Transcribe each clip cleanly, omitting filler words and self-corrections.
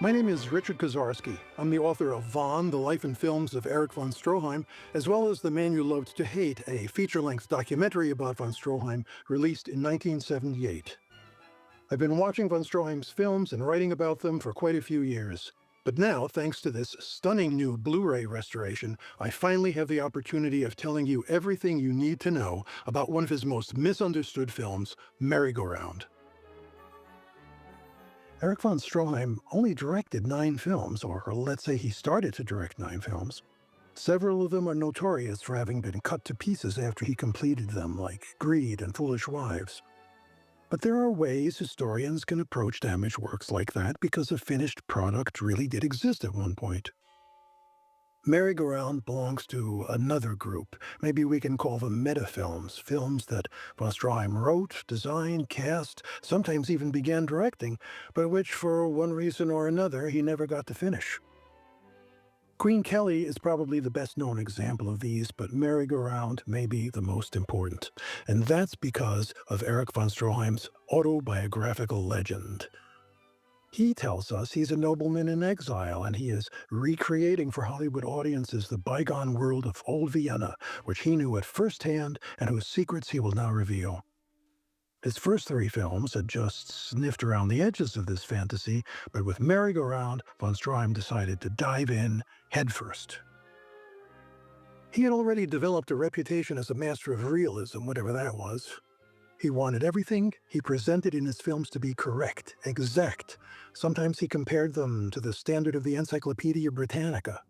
My name is Richard Kozarski. I'm the author of Von, The Life and Films of Erich von Stroheim, as well as The Man You Loved to Hate, a feature-length documentary about von Stroheim released in 1978. I've been watching von Stroheim's films and writing about them for quite a few years. But now, thanks to this stunning new Blu-ray restoration, I finally have the opportunity of telling you everything you need to know about one of his most misunderstood films, Merry-Go-Round. Erich von Stroheim only directed 9 films, or let's say he started to direct 9 films. Several of them are notorious for having been cut to pieces after he completed them, like Greed and Foolish Wives. But there are ways historians can approach damaged works like that because a finished product really did exist at one point. Merry-Go-Round belongs to another group. Maybe we can call them metafilms, films that von Stroheim wrote, designed, cast, sometimes even began directing, but which, for one reason or another, he never got to finish. Queen Kelly is probably the best-known example of these, but Merry-Go-Round may be the most important. And that's because of Erich von Stroheim's autobiographical legend. He tells us he's a nobleman in exile, and he is recreating for Hollywood audiences the bygone world of old Vienna, which he knew at first hand and whose secrets he will now reveal. His first 3 films had just sniffed around the edges of this fantasy, but with Merry-Go-Round, von Stroheim decided to dive in headfirst. He had already developed a reputation as a master of realism, whatever that was. He wanted everything he presented in his films to be correct, exact. Sometimes he compared them to the standard of the Encyclopedia Britannica.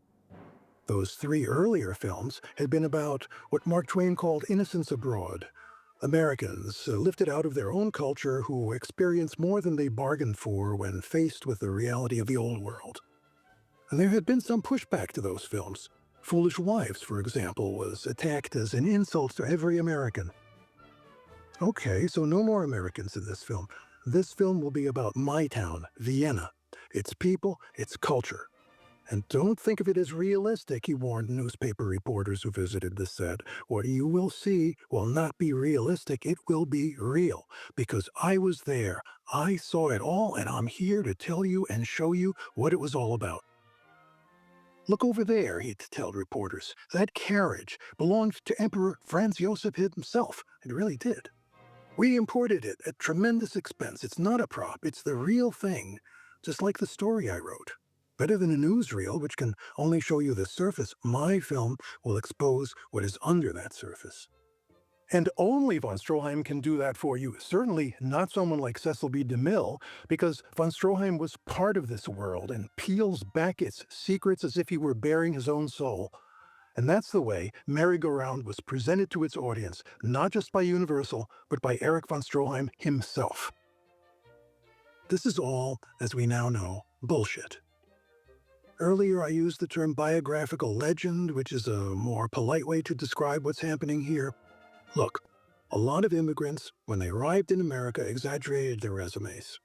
Those 3 earlier films had been about what Mark Twain called innocents abroad. Americans lifted out of their own culture who experience more than they bargained for when faced with the reality of the old world. And there had been some pushback to those films. Foolish Wives, for example, was attacked as an insult to every American. Okay, so no more Americans in this film. This film will be about my town, Vienna, its people, its culture. And don't think of it as realistic, he warned newspaper reporters who visited the set. What you will see will not be realistic, it will be real. Because I was there, I saw it all, and I'm here to tell you and show you what it was all about. Look over there, he'd tell reporters. That carriage belonged to Emperor Franz Joseph himself. It really did. We imported it at tremendous expense. It's not a prop, it's the real thing. Just like the story I wrote. Better than a newsreel, which can only show you the surface. My film will expose what is under that surface. And only von Stroheim can do that for you. Certainly not someone like Cecil B. DeMille, because von Stroheim was part of this world and peels back its secrets as if he were bearing his own soul. And that's the way Merry-Go-Round was presented to its audience, not just by Universal, but by Erich von Stroheim himself. This is all, as we now know, bullshit. Earlier I used the term biographical legend, which is a more polite way to describe what's happening here. Look, a lot of immigrants, when they arrived in America, exaggerated their resumes.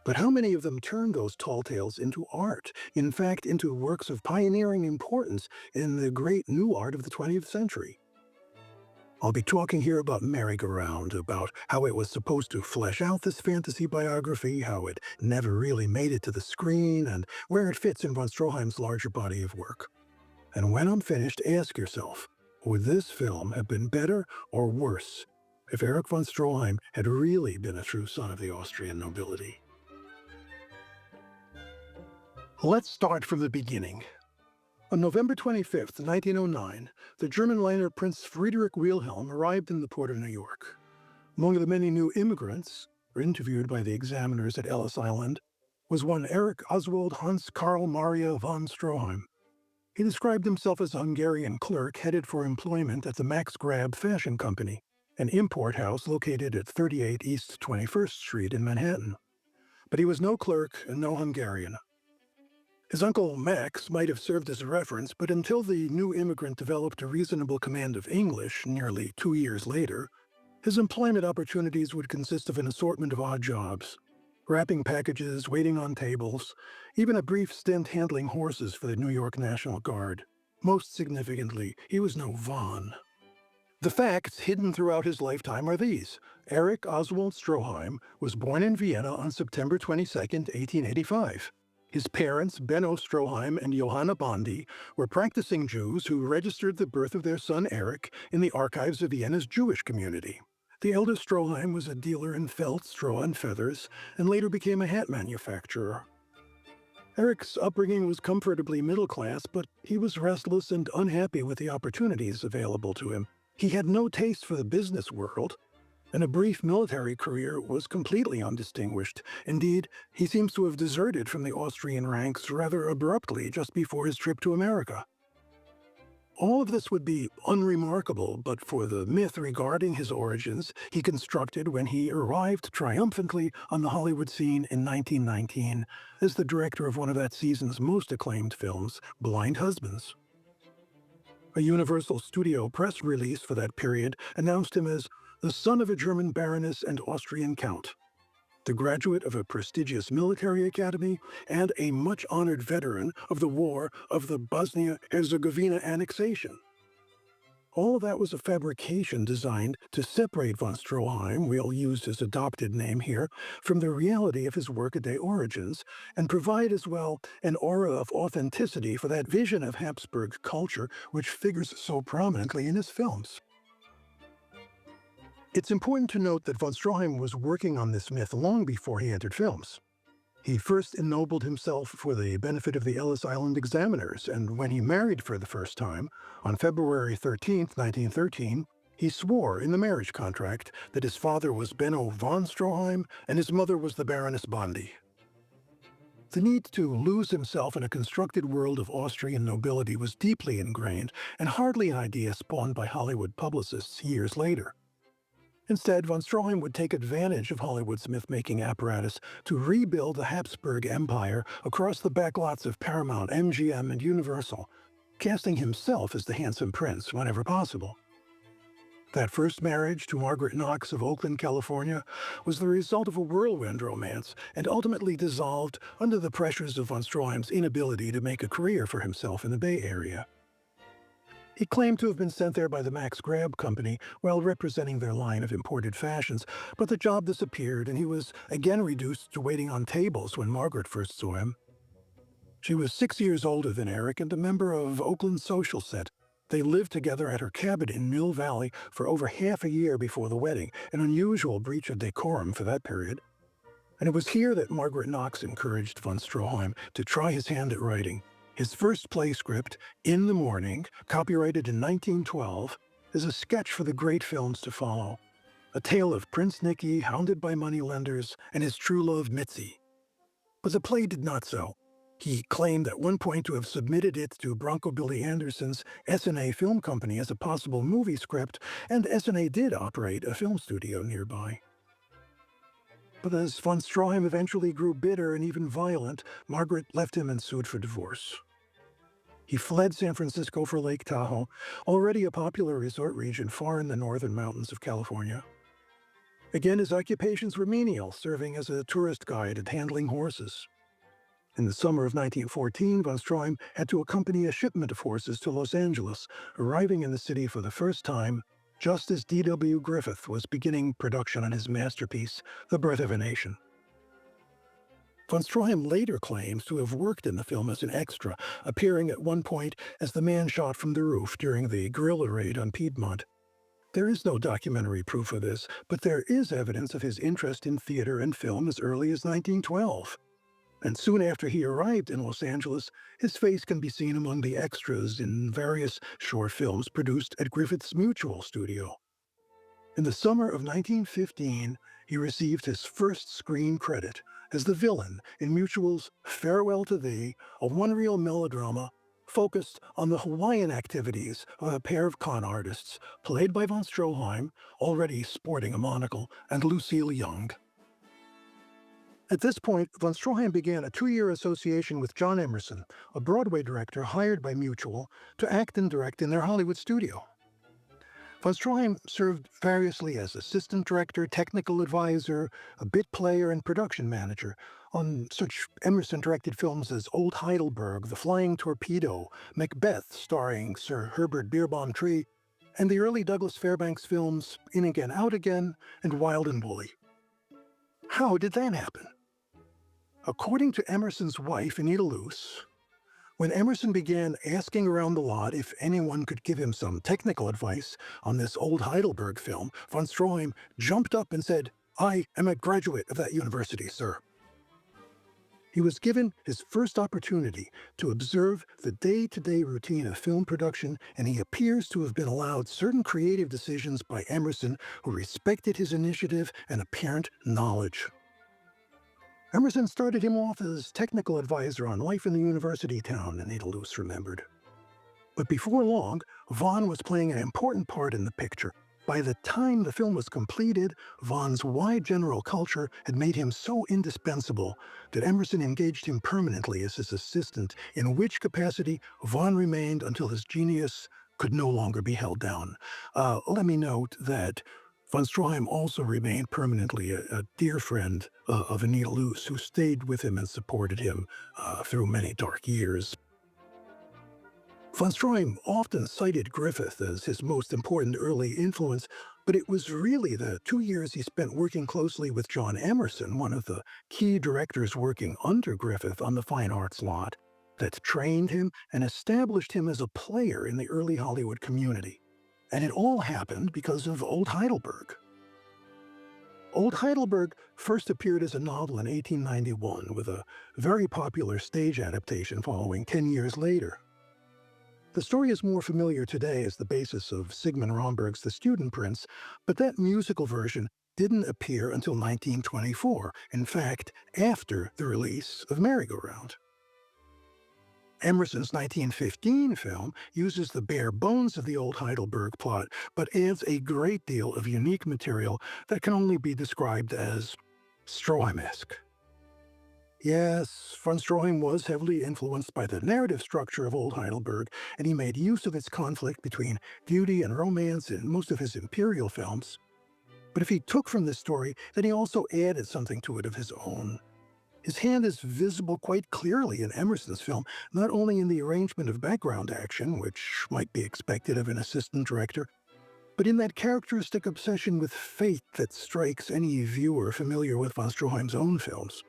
But how many of them turned those tall tales into art, in fact, into works of pioneering importance in the great new art of the 20th century? I'll be talking here about Merry-Go-Round, about how it was supposed to flesh out this fantasy biography, how it never really made it to the screen, and where it fits in von Stroheim's larger body of work. And when I'm finished, ask yourself, would this film have been better or worse if Erich von Stroheim had really been a true son of the Austrian nobility? Let's start from the beginning. On November 25, 1909, the German liner Prince Friedrich Wilhelm arrived in the port of New York. Among the many new immigrants, interviewed by the examiners at Ellis Island, was one Erich Oswald Hans Karl Maria von Stroheim. He described himself as a Hungarian clerk headed for employment at the Max Grab Fashion Company, an import house located at 38 East 21st Street in Manhattan. But he was no clerk and no Hungarian. His uncle Max might have served as a reference, but until the new immigrant developed a reasonable command of English nearly 2 years later, his employment opportunities would consist of an assortment of odd jobs. Wrapping packages, waiting on tables, even a brief stint handling horses for the New York National Guard. Most significantly, he was no Von. The facts hidden throughout his lifetime are these. Erich Oswald Stroheim was born in Vienna on September 22, 1885. His parents, Benno Stroheim and Johanna Bondi, were practicing Jews who registered the birth of their son Erich in the archives of Vienna's Jewish community. The elder Stroheim was a dealer in felt, straw, and feathers, and later became a hat manufacturer. Eric's upbringing was comfortably middle class, but he was restless and unhappy with the opportunities available to him. He had no taste for the business world, and a brief military career was completely undistinguished. Indeed, he seems to have deserted from the Austrian ranks rather abruptly just before his trip to America. All of this would be unremarkable but for the myth regarding his origins he constructed when he arrived triumphantly on the Hollywood scene in 1919 as the director of one of that season's most acclaimed films, Blind Husbands. A Universal Studio press release for that period announced him as the son of a German baroness and Austrian count, the graduate of a prestigious military academy, and a much-honored veteran of the War of the Bosnia-Herzegovina annexation. All of that was a fabrication designed to separate von Stroheim, we'll use his adopted name here, from the reality of his workaday origins, and provide as well an aura of authenticity for that vision of Habsburg culture which figures so prominently in his films. It's important to note that von Stroheim was working on this myth long before he entered films. He first ennobled himself for the benefit of the Ellis Island examiners, and when he married for the first time, on February 13, 1913, he swore in the marriage contract that his father was Benno von Stroheim and his mother was the Baroness Bondi. The need to lose himself in a constructed world of Austrian nobility was deeply ingrained and hardly an idea spawned by Hollywood publicists years later. Instead, von Stroheim would take advantage of Hollywood's myth-making apparatus to rebuild the Habsburg Empire across the backlots of Paramount, MGM, and Universal, casting himself as the handsome prince whenever possible. That first marriage to Margaret Knox of Oakland, California, was the result of a whirlwind romance and ultimately dissolved under the pressures of von Stroheim's inability to make a career for himself in the Bay Area. He claimed to have been sent there by the Max Grab Company while representing their line of imported fashions, but the job disappeared and he was again reduced to waiting on tables when Margaret first saw him. She was 6 years older than Eric and a member of Oakland's social set. They lived together at her cabin in Mill Valley for over half a year before the wedding, an unusual breach of decorum for that period. And it was here that Margaret Knox encouraged von Stroheim to try his hand at writing. His first play script, In the Morning, copyrighted in 1912, is a sketch for the great films to follow. A tale of Prince Nicky hounded by moneylenders and his true love Mitzi. But the play did not so. He claimed at one point to have submitted it to Bronco Billy Anderson's S&A Film Company as a possible movie script, and S&A did operate a film studio nearby. But as von Stroheim eventually grew bitter and even violent, Margaret left him and sued for divorce. He fled San Francisco for Lake Tahoe, already a popular resort region far in the northern mountains of California. Again, his occupations were menial, serving as a tourist guide and handling horses. In the summer of 1914, von Stroheim had to accompany a shipment of horses to Los Angeles, arriving in the city for the first time just as D.W. Griffith was beginning production on his masterpiece, The Birth of a Nation. Von Stroheim later claims to have worked in the film as an extra, appearing at one point as the man shot from the roof during the guerrilla raid on Piedmont. There is no documentary proof of this, but there is evidence of his interest in theater and film as early as 1912. And soon after he arrived in Los Angeles, his face can be seen among the extras in various short films produced at Griffith's Mutual Studio. In the summer of 1915, he received his first screen credit as the villain in Mutual's Farewell to Thee, a one-reel melodrama focused on the Hawaiian activities of a pair of con artists, played by von Stroheim, already sporting a monocle, and Lucille Young. At this point, von Stroheim began a 2-year association with John Emerson, a Broadway director hired by Mutual to act and direct in their Hollywood studio. Von Stroheim served variously as assistant director, technical advisor, a bit player, and production manager on such Emerson-directed films as Old Heidelberg, The Flying Torpedo, Macbeth, starring Sir Herbert Beerbohm Tree, and the early Douglas Fairbanks films In Again, Out Again and Wild and Woolly. How did that happen? According to Emerson's wife, Anita Luce, when Emerson began asking around the lot if anyone could give him some technical advice on this old Heidelberg film, von Stroheim jumped up and said, "I am a graduate of that university, sir." He was given his first opportunity to observe the day-to-day routine of film production, and he appears to have been allowed certain creative decisions by Emerson, who respected his initiative and apparent knowledge. Emerson started him off as technical advisor on life in the university town, Anita Luce remembered. But before long, Von was playing an important part in the picture. By the time the film was completed, Von's wide general culture had made him so indispensable that Emerson engaged him permanently as his assistant, in which capacity Von remained until his genius could no longer be held down. Let me note that von Stroheim also remained permanently a dear friend of Anita Luce, who stayed with him and supported him through many dark years. Von Stroheim often cited Griffith as his most important early influence, but it was really the 2 years he spent working closely with John Emerson, one of the key directors working under Griffith on the fine arts lot, that trained him and established him as a player in the early Hollywood community. And it all happened because of Old Heidelberg. Old Heidelberg first appeared as a novel in 1891, with a very popular stage adaptation following 10 years later. The story is more familiar today as the basis of Sigmund Romberg's The Student Prince, but that musical version didn't appear until 1924, in fact, after the release of Merry-Go-Round. Emerson's 1915 film uses the bare bones of the old Heidelberg plot, but adds a great deal of unique material that can only be described as Stroheim-esque. Yes, von Stroheim was heavily influenced by the narrative structure of old Heidelberg, and he made use of its conflict between duty and romance in most of his imperial films. But if he took from this story, then he also added something to it of his own. His hand is visible quite clearly in Emerson's film, not only in the arrangement of background action, which might be expected of an assistant director, but in that characteristic obsession with fate that strikes any viewer familiar with von Stroheim's own films.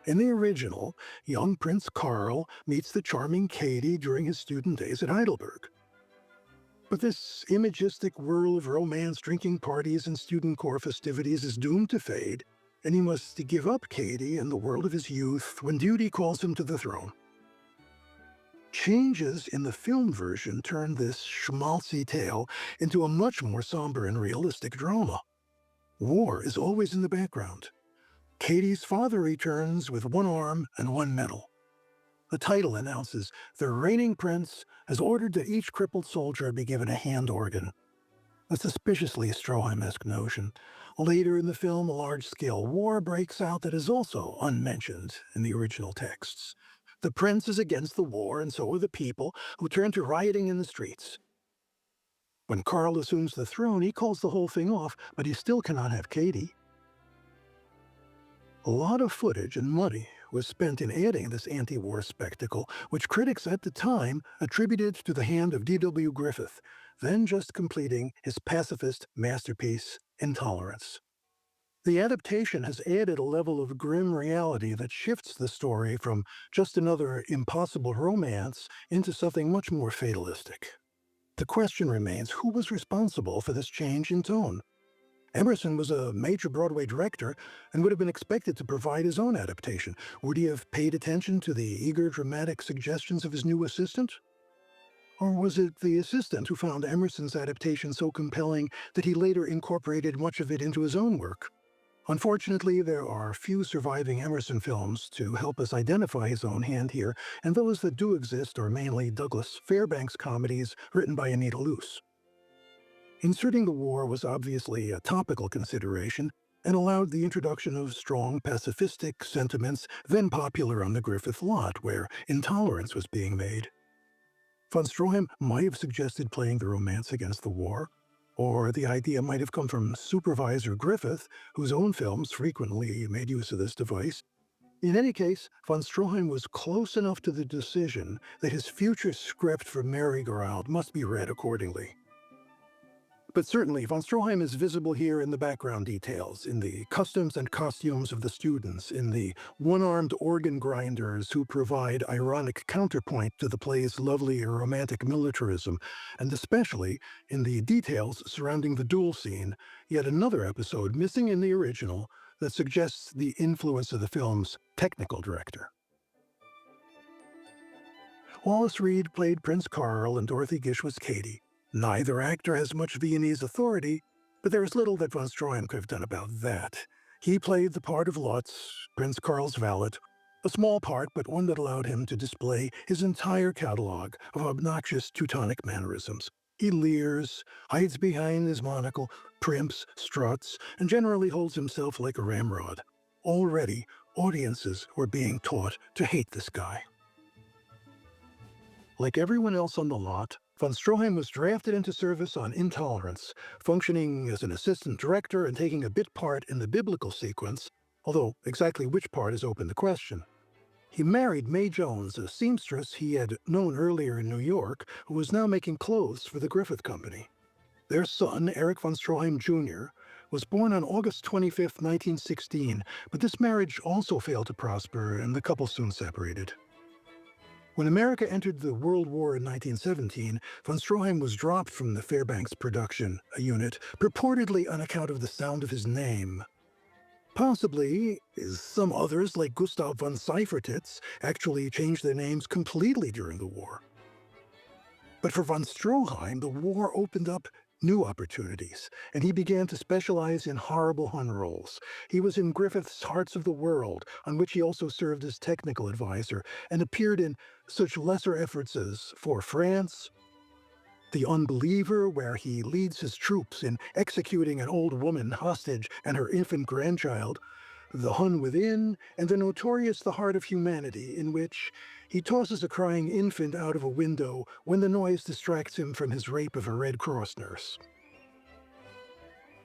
In the original, young Prince Karl meets the charming Katie during his student days at Heidelberg. But this imagistic whirl of romance, drinking parties, and student corps festivities is doomed to fade, and he must give up Katie and the world of his youth when duty calls him to the throne. Changes in the film version turn this schmaltzy tale into a much more somber and realistic drama. War is always in the background. Katie's father returns with one arm and one medal. The title announces the reigning prince has ordered that each crippled soldier be given a hand organ. A suspiciously Stroheim-esque notion. Later in the film, a large-scale war breaks out that is also unmentioned in the original texts. The prince is against the war, and so are the people, who turn to rioting in the streets. When Karl assumes the throne, he calls the whole thing off, but he still cannot have Katie. A lot of footage and money was spent in adding this anti-war spectacle, which critics at the time attributed to the hand of D.W. Griffith, then just completing his pacifist masterpiece, Intolerance. The adaptation has added a level of grim reality that shifts the story from just another impossible romance into something much more fatalistic. The question remains, who was responsible for this change in tone? Emerson was a major Broadway director and would have been expected to provide his own adaptation. Would he have paid attention to the eager, dramatic suggestions of his new assistant? Or was it the assistant who found Emerson's adaptation so compelling that he later incorporated much of it into his own work? Unfortunately, there are few surviving Emerson films to help us identify his own hand here, and those that do exist are mainly Douglas Fairbanks comedies written by Anita Luce. Inserting the war was obviously a topical consideration and allowed the introduction of strong pacifistic sentiments then popular on the Griffith lot, where Intolerance was being made. Von Stroheim might have suggested playing the romance against the war, or the idea might have come from supervisor Griffith, whose own films frequently made use of this device. In any case, von Stroheim was close enough to the decision that his future script for Merry-Go-Round must be read accordingly. But certainly, von Stroheim is visible here in the background details, in the customs and costumes of the students, in the one-armed organ grinders who provide ironic counterpoint to the play's lovely romantic militarism, and especially in the details surrounding the duel scene, yet another episode missing in the original that suggests the influence of the film's technical director. Wallace Reed played Prince Carl and Dorothy Gish was Katie. Neither actor has much Viennese authority, but there is little that von Stroheim could have done about that. He played the part of Lutz, Prince Carl's valet, a small part, but one that allowed him to display his entire catalog of obnoxious Teutonic mannerisms. He leers, hides behind his monocle, primps, struts, and generally holds himself like a ramrod. Already, audiences were being taught to hate this guy. Like everyone else on the lot, von Stroheim was drafted into service on intolerance, functioning as an assistant director and taking a bit part in the biblical sequence, although exactly which part is open to question. He married Mae Jones, a seamstress he had known earlier in New York, who was now making clothes for the Griffith Company. Their son, Eric von Stroheim Jr., was born on August 25, 1916, but this marriage also failed to prosper and the couple soon separated. When America entered the World War in 1917, von Stroheim was dropped from the Fairbanks production unit, purportedly on account of the sound of his name. Possibly, some others, like Gustav von Seifertitz, actually changed their names completely during the war. But for von Stroheim, the war opened up new opportunities, and he began to specialize in horrible Hun roles. He was in Griffith's Hearts of the World, on which he also served as technical advisor, and appeared in such lesser efforts as For France, The Unbeliever, where he leads his troops in executing an old woman hostage and her infant grandchild, The Hun Within, and the notorious The Heart of Humanity, in which he tosses a crying infant out of a window when the noise distracts him from his rape of a Red Cross nurse.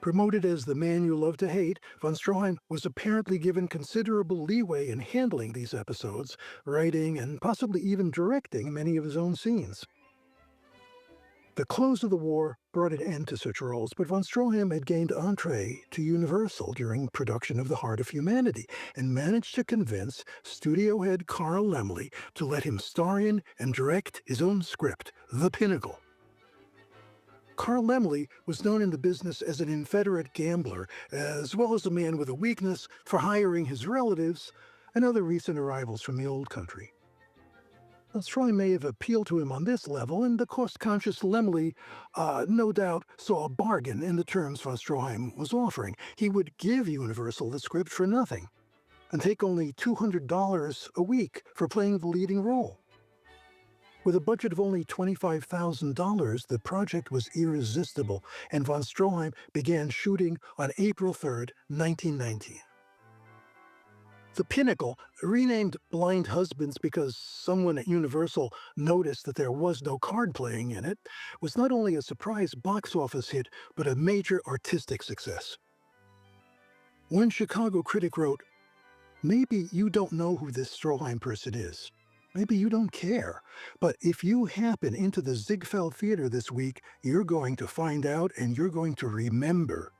Promoted as the man you love to hate, von Stroheim was apparently given considerable leeway in handling these episodes, writing and possibly even directing many of his own scenes. The close of the war brought an end to such roles, but von Stroheim had gained entree to Universal during production of The Heart of Humanity and managed to convince studio head Carl Laemmle to let him star in and direct his own script, The Pinnacle. Carl Laemmle was known in the business as an inveterate gambler, as well as a man with a weakness for hiring his relatives and other recent arrivals from the old country. Stroheim may have appealed to him on this level, and the cost-conscious Laemmle, no doubt, saw a bargain in the terms von Stroheim was offering. He would give Universal the script for nothing, and take only $200 a week for playing the leading role. With a budget of only $25,000, the project was irresistible, and von Stroheim began shooting on April 3, 1919. The Pinnacle, renamed Blind Husbands because someone at Universal noticed that there was no card playing in it, was not only a surprise box office hit, but a major artistic success. One Chicago critic wrote, "Maybe you don't know who this Stroheim person is. Maybe you don't care. But if you happen into the Ziegfeld Theater this week, you're going to find out and you're going to remember."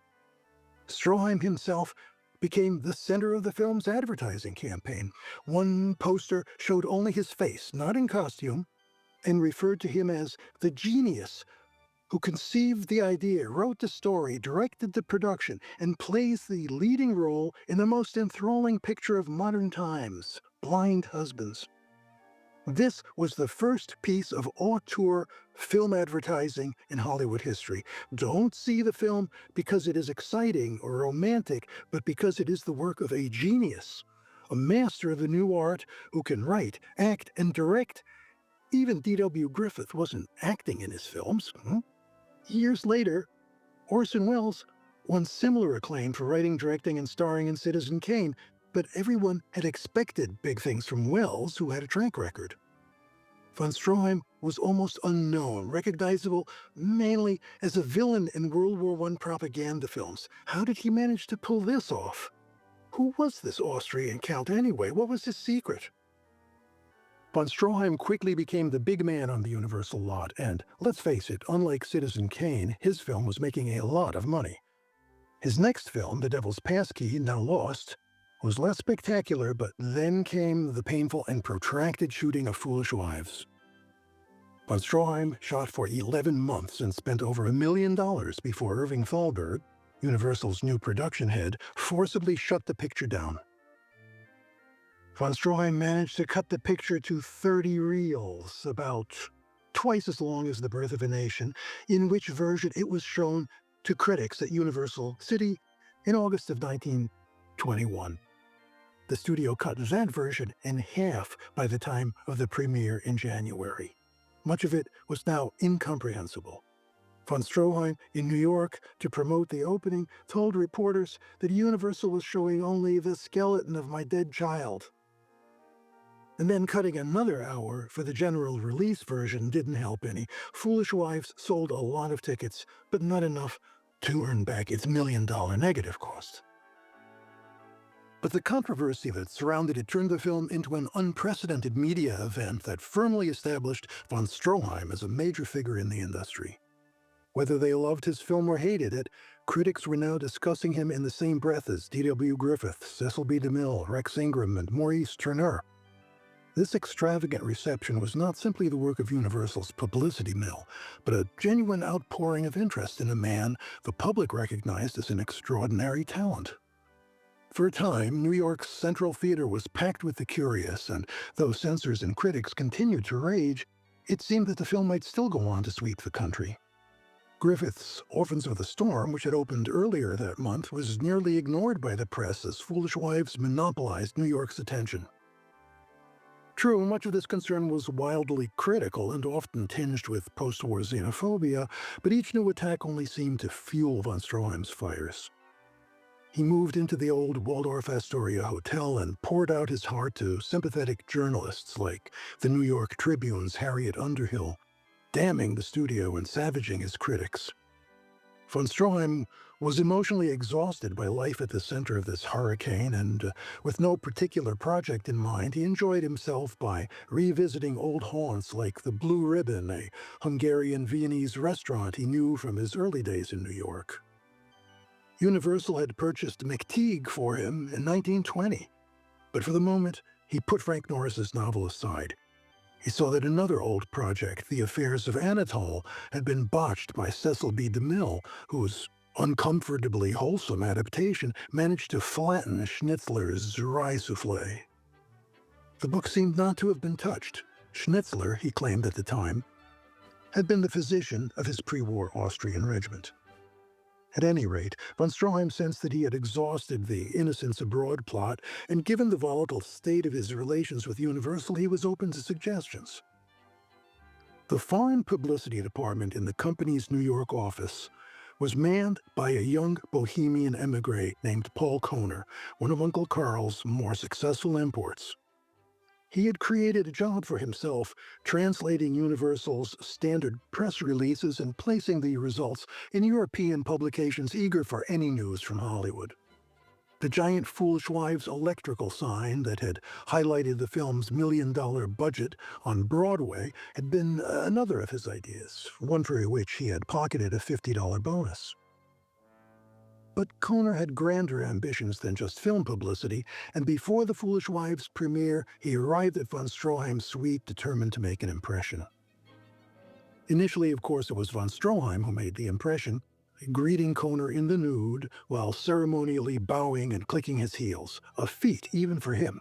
Stroheim himself became the center of the film's advertising campaign. One poster showed only his face, not in costume, and referred to him as the genius who conceived the idea, wrote the story, directed the production, and plays the leading role in the most enthralling picture of modern times, Blind Husbands. This was the first piece of auteur film advertising in Hollywood history. Don't see the film because it is exciting or romantic, but because it is the work of a genius, a master of the new art who can write, act, and direct. Even D.W. Griffith wasn't acting in his films. Years later, Orson Welles won similar acclaim for writing, directing, and starring in Citizen Kane, but everyone had expected big things from Welles, who had a track record. Von Stroheim was almost unknown, recognizable mainly as a villain in World War I propaganda films. How did he manage to pull this off? Who was this Austrian count anyway? What was his secret? Von Stroheim quickly became the big man on the Universal lot, and, let's face it, unlike Citizen Kane, his film was making a lot of money. His next film, The Devil's Passkey, now lost, was less spectacular, but then came the painful and protracted shooting of Foolish Wives. Von Stroheim shot for 11 months and spent over $1 million before Irving Thalberg, Universal's new production head, forcibly shut the picture down. Von Stroheim managed to cut the picture to 30 reels, about twice as long as The Birth of a Nation, in which version it was shown to critics at Universal City in August of 1921. The studio cut that version in half by the time of the premiere in January. Much of it was now incomprehensible. Von Stroheim, in New York, to promote the opening, told reporters that Universal was showing only the skeleton of my dead child. And then cutting another hour for the general release version didn't help any. Foolish Wives sold a lot of tickets, but not enough to earn back its $1 million negative cost. But the controversy that surrounded it turned the film into an unprecedented media event that firmly established von Stroheim as a major figure in the industry. Whether they loved his film or hated it, critics were now discussing him in the same breath as D.W. Griffith, Cecil B. DeMille, Rex Ingram, and Maurice Turner. This extravagant reception was not simply the work of Universal's publicity mill, but a genuine outpouring of interest in a man the public recognized as an extraordinary talent. For a time, New York's Central Theater was packed with the curious, and though censors and critics continued to rage, it seemed that the film might still go on to sweep the country. Griffith's Orphans of the Storm, which had opened earlier that month, was nearly ignored by the press as Foolish Wives monopolized New York's attention. True, much of this concern was wildly critical and often tinged with post-war xenophobia, but each new attack only seemed to fuel von Stroheim's fires. He moved into the old Waldorf Astoria Hotel and poured out his heart to sympathetic journalists like the New York Tribune's Harriet Underhill, damning the studio and savaging his critics. Von Stroheim was emotionally exhausted by life at the center of this hurricane, and with no particular project in mind, he enjoyed himself by revisiting old haunts like the Blue Ribbon, a Hungarian-Viennese restaurant he knew from his early days in New York. Universal had purchased McTeague for him in 1920, but for the moment, he put Frank Norris's novel aside. He saw that another old project, The Affairs of Anatole, had been botched by Cecil B. DeMille, whose uncomfortably wholesome adaptation managed to flatten Schnitzler's Rye Soufflé. The book seemed not to have been touched. Schnitzler, he claimed at the time, had been the physician of his pre-war Austrian regiment. At any rate, von Stroheim sensed that he had exhausted the Innocents Abroad plot, and given the volatile state of his relations with Universal, he was open to suggestions. The foreign publicity department in the company's New York office was manned by a young bohemian emigre named Paul Kohner, one of Uncle Carl's more successful imports. He had created a job for himself, translating Universal's standard press releases and placing the results in European publications eager for any news from Hollywood. The giant Foolish Wives electrical sign that had highlighted the film's $1 million budget on Broadway had been another of his ideas, one for which he had pocketed a $50 bonus. But Kohner had grander ambitions than just film publicity, and before The Foolish Wives premiere, he arrived at von Stroheim's suite determined to make an impression. Initially, of course, it was von Stroheim who made the impression, greeting Kohner in the nude while ceremonially bowing and clicking his heels, a feat even for him.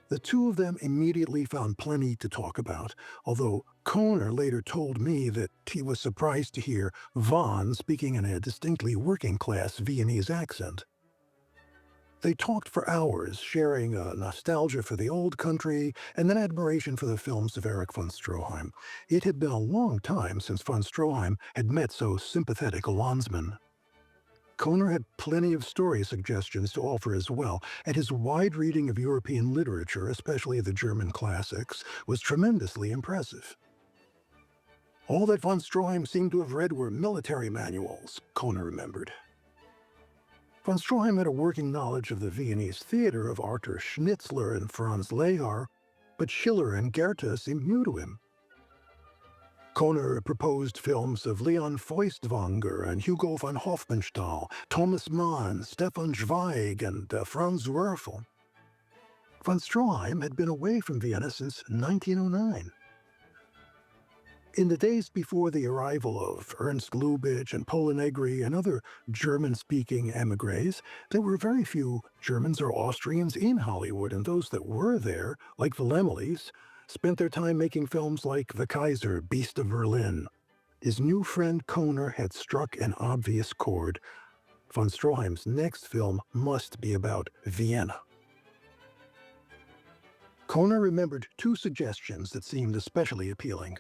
The two of them immediately found plenty to talk about, although Kohner later told me that he was surprised to hear Von speaking in a distinctly working-class Viennese accent. They talked for hours, sharing a nostalgia for the old country and an admiration for the films of Erich von Stroheim. It had been a long time since von Stroheim had met so sympathetic a landsman. Kohner had plenty of story suggestions to offer as well, and his wide reading of European literature, especially the German classics, was tremendously impressive. All that von Stroheim seemed to have read were military manuals, Kohner remembered. Von Stroheim had a working knowledge of the Viennese theater of Arthur Schnitzler and Franz Lehar, but Schiller and Goethe seemed new to him. Kohner proposed films of Leon Feuchtwanger and Hugo von Hofmannsthal, Thomas Mann, Stefan Zweig, and Franz Werfel. Von Stroheim had been away from Vienna since 1909. In the days before the arrival of Ernst Lubitsch and Paul Negri and other German-speaking émigrés, there were very few Germans or Austrians in Hollywood, and those that were there, like the Laemmles, spent their time making films like The Kaiser, Beast of Berlin. His new friend Kohner had struck an obvious chord. Von Stroheim's next film must be about Vienna. Kohner remembered two suggestions that seemed especially appealing.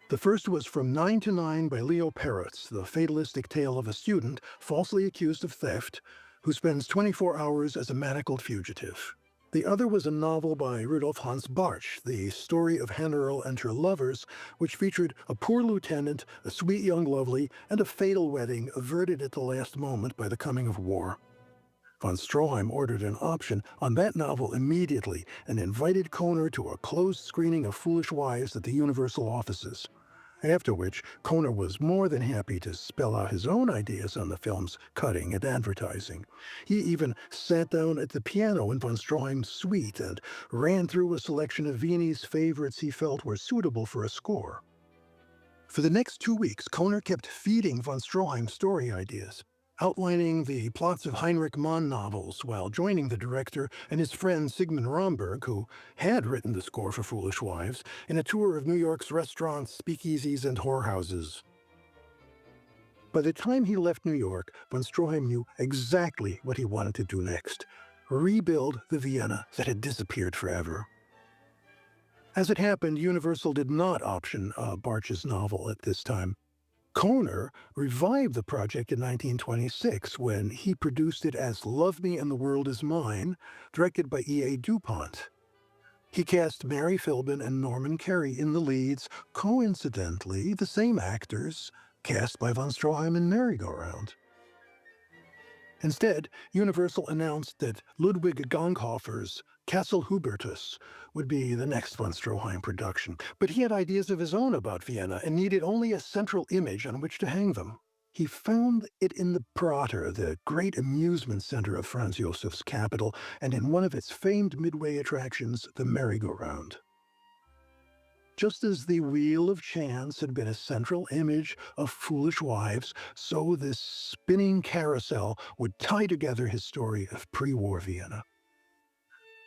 The first was From 9 to 9 by Leo Peretz, the fatalistic tale of a student falsely accused of theft who spends 24 hours as a manacled fugitive. The other was a novel by Rudolf Hans Bartsch, The Story of Hanerl and Her Lovers, which featured a poor lieutenant, a sweet young lovely, and a fatal wedding averted at the last moment by the coming of war. Von Stroheim ordered an option on that novel immediately and invited Kohner to a closed screening of Foolish Wives at the Universal offices, after which Kohner was more than happy to spell out his own ideas on the film's cutting and advertising. He even sat down at the piano in von Stroheim's suite and ran through a selection of Vianney's favorites he felt were suitable for a score. For the next 2 weeks, Kohner kept feeding von Stroheim story ideas, outlining the plots of Heinrich Mann novels while joining the director and his friend Sigmund Romberg, who had written the score for Foolish Wives, in a tour of New York's restaurants, speakeasies, and whorehouses. By the time he left New York, von Stroheim knew exactly what he wanted to do next: rebuild the Vienna that had disappeared forever. As it happened, Universal did not option Bartsch's novel at this time. Kohner revived the project in 1926 when he produced it as Love Me and the World Is Mine, directed by E.A. DuPont. He cast Mary Philbin and Norman Carey in the leads, coincidentally the same actors cast by von Stroheim in Merry Go Round. Instead, Universal announced that Ludwig Ganghofer's Castle Hubertus would be the next von Stroheim production, but he had ideas of his own about Vienna and needed only a central image on which to hang them. He found it in the Prater, the great amusement center of Franz Josef's capital, and in one of its famed midway attractions, the merry-go-round. Just as the Wheel of Chance had been a central image of Foolish Wives, so this spinning carousel would tie together his story of pre-war Vienna.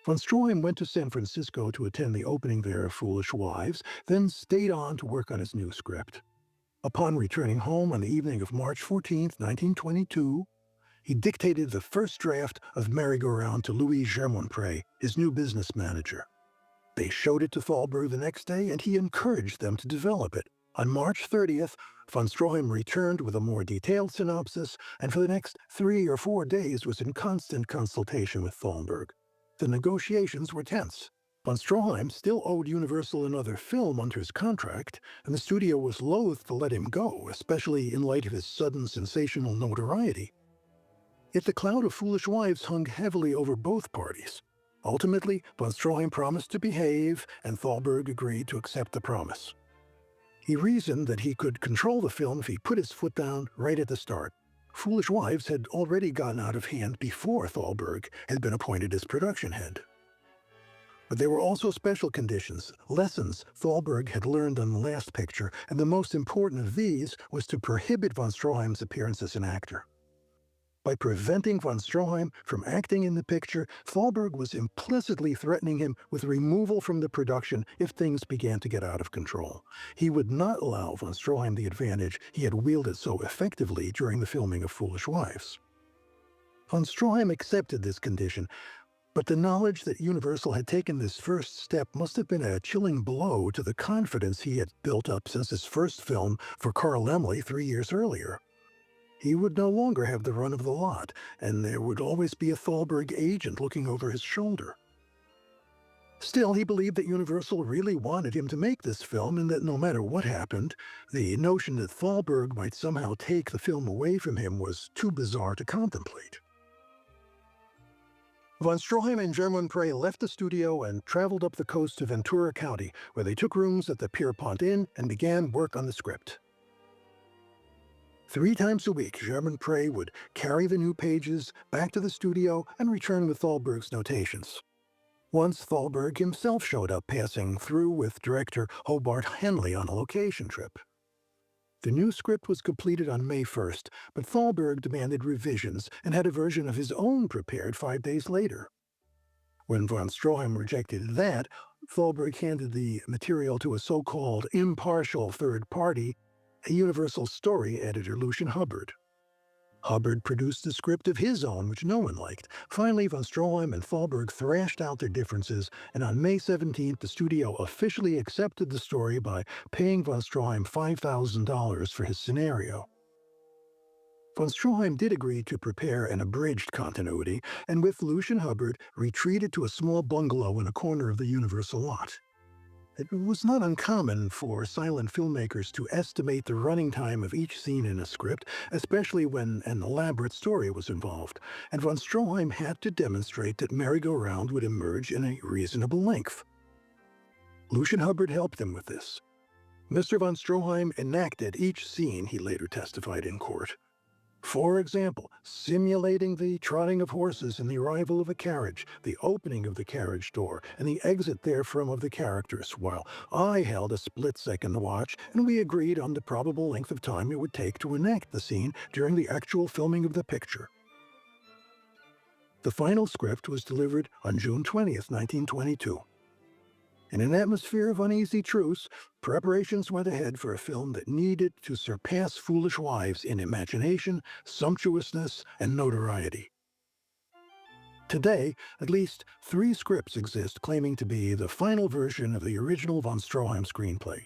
Von Stroheim went to San Francisco to attend the opening there of Foolish Wives, then stayed on to work on his new script. Upon returning home on the evening of March 14, 1922, he dictated the first draft of Merry-Go-Round to Louis Germonprez, his new business manager. They showed it to Thalberg the next day, and he encouraged them to develop it. On March 30th, von Stroheim returned with a more detailed synopsis, and for the next 3 or 4 days was in constant consultation with Thalberg. The negotiations were tense. Von Stroheim still owed Universal another film under his contract, and the studio was loath to let him go, especially in light of his sudden sensational notoriety. Yet the cloud of Foolish Wives hung heavily over both parties. Ultimately, von Stroheim promised to behave, and Thalberg agreed to accept the promise. He reasoned that he could control the film if he put his foot down right at the start. Foolish Wives had already gotten out of hand before Thalberg had been appointed as production head. But there were also special conditions, lessons Thalberg had learned on the last picture, and the most important of these was to prohibit von Stroheim's appearance as an actor. By preventing von Stroheim from acting in the picture, Thalberg was implicitly threatening him with removal from the production if things began to get out of control. He would not allow von Stroheim the advantage he had wielded so effectively during the filming of Foolish Wives. Von Stroheim accepted this condition, but the knowledge that Universal had taken this first step must have been a chilling blow to the confidence he had built up since his first film for Carl Laemmle 3 years earlier. He would no longer have the run of the lot, and there would always be a Thalberg agent looking over his shoulder. Still, he believed that Universal really wanted him to make this film, and that no matter what happened, the notion that Thalberg might somehow take the film away from him was too bizarre to contemplate. Von Stroheim and German Prey left the studio and traveled up the coast to Ventura County, where they took rooms at the Pierpont Inn and began work on the script. 3 times a week, German Prey would carry the new pages back to the studio and return with Thalberg's notations. Once Thalberg himself showed up, passing through with director Hobart Henley on a location trip. The new script was completed on May 1st, but Thalberg demanded revisions and had a version of his own prepared 5 days later. When von Stroheim rejected that, Thalberg handed the material to a so-called impartial third party, a Universal story editor, Lucian Hubbard. Hubbard produced a script of his own, which no one liked. Finally, von Stroheim and Thalberg thrashed out their differences, and on May 17th, the studio officially accepted the story by paying von Stroheim $5,000 for his scenario. Von Stroheim did agree to prepare an abridged continuity, and with Lucian Hubbard, retreated to a small bungalow in a corner of the Universal lot. It was not uncommon for silent filmmakers to estimate the running time of each scene in a script, especially when an elaborate story was involved, and von Stroheim had to demonstrate that Merry-Go-Round would emerge in a reasonable length. Lucian Hubbard helped him with this. Mr. von Stroheim enacted each scene, he later testified in court. For example, simulating the trotting of horses and the arrival of a carriage, the opening of the carriage door, and the exit therefrom of the characters, while I held a split-second watch, and we agreed on the probable length of time it would take to enact the scene during the actual filming of the picture. The final script was delivered on June 20th, 1922. In an atmosphere of uneasy truce, preparations went ahead for a film that needed to surpass Foolish Wives in imagination, sumptuousness, and notoriety. Today, at least 3 scripts exist claiming to be the final version of the original von Stroheim screenplay.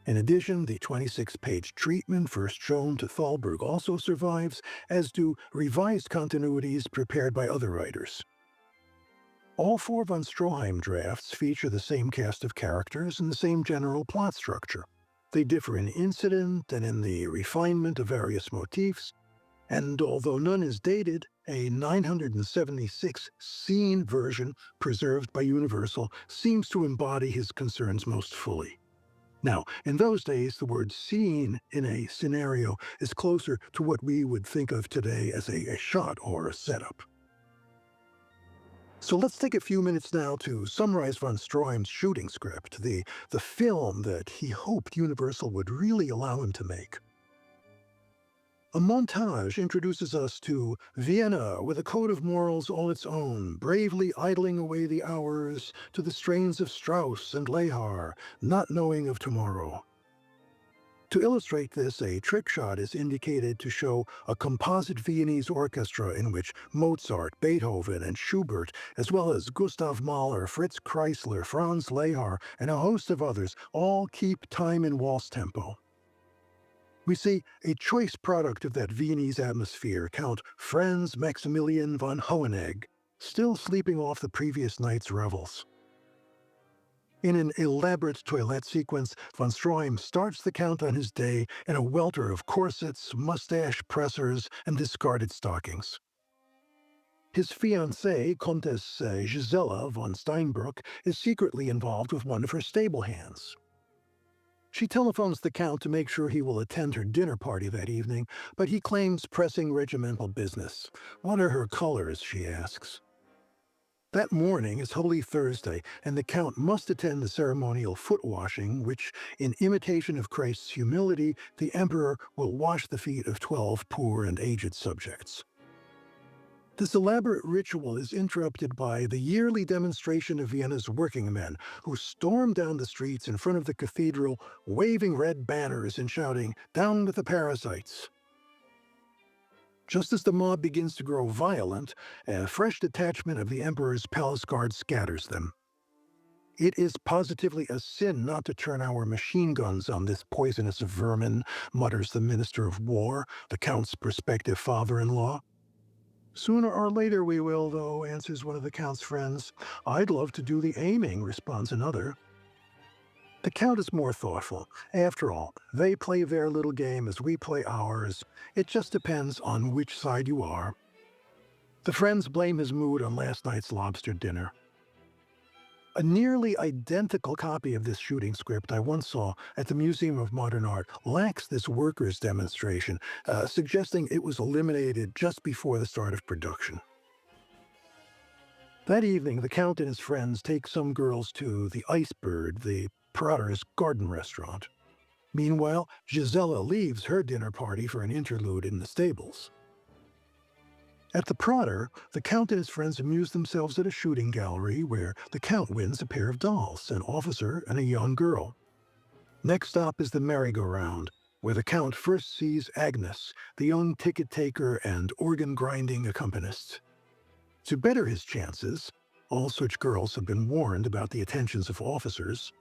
In addition, the 26-page treatment first shown to Thalberg also survives, as do revised continuities prepared by other writers. All 4 von Stroheim drafts feature the same cast of characters and the same general plot structure. They differ in incident and in the refinement of various motifs, and although none is dated, a 976-scene version preserved by Universal seems to embody his concerns most fully. Now, in those days, the word scene in a scenario is closer to what we would think of today as a shot or a setup. So let's take a few minutes now to summarize von Stroheim's shooting script, the film that he hoped Universal would really allow him to make. A montage introduces us to Vienna with a code of morals all its own, bravely idling away the hours to the strains of Strauss and Lehar, not knowing of tomorrow. To illustrate this, a trick shot is indicated to show a composite Viennese orchestra in which Mozart, Beethoven, and Schubert, as well as Gustav Mahler, Fritz Kreisler, Franz Lehar, and a host of others, all keep time in waltz tempo. We see a choice product of that Viennese atmosphere, Count Franz Maximilian von Hohenegg, still sleeping off the previous night's revels. In an elaborate toilette sequence, von Stroheim starts the Count on his day in a welter of corsets, mustache pressers, and discarded stockings. His fiancée, Countess Gisela von Steinbrück, is secretly involved with one of her stable hands. She telephones the Count to make sure he will attend her dinner party that evening, but he claims pressing regimental business. "What are her colors?" she asks. That morning is Holy Thursday, and the Count must attend the ceremonial foot washing, which, in imitation of Christ's humility, the Emperor will wash the feet of 12 poor and aged subjects. This elaborate ritual is interrupted by the yearly demonstration of Vienna's working men, who storm down the streets in front of the cathedral, waving red banners and shouting, "Down with the parasites!" Just as the mob begins to grow violent, a fresh detachment of the Emperor's palace guard scatters them. "It is positively a sin not to turn our machine guns on this poisonous vermin," mutters the Minister of War, the Count's prospective father-in-law. "Sooner or later we will, though," answers one of the Count's friends. "I'd love to do the aiming," responds another. The Count is more thoughtful. After all, they play their little game as we play ours. It just depends on which side you are. The friends blame his mood on last night's lobster dinner. A nearly identical copy of this shooting script I once saw at the Museum of Modern Art lacks this workers' demonstration, suggesting it was eliminated just before the start of production. That evening, the Count and his friends take some girls to the Icebird, the Prater's garden restaurant. Meanwhile, Gisela leaves her dinner party for an interlude in the stables. At the Prater, the Count and his friends amuse themselves at a shooting gallery where the Count wins a pair of dolls, an officer and a young girl. Next stop is the merry-go-round, where the Count first sees Agnes, the young ticket-taker and organ-grinding accompanist. To better his chances, all such girls have been warned about the attentions of officers,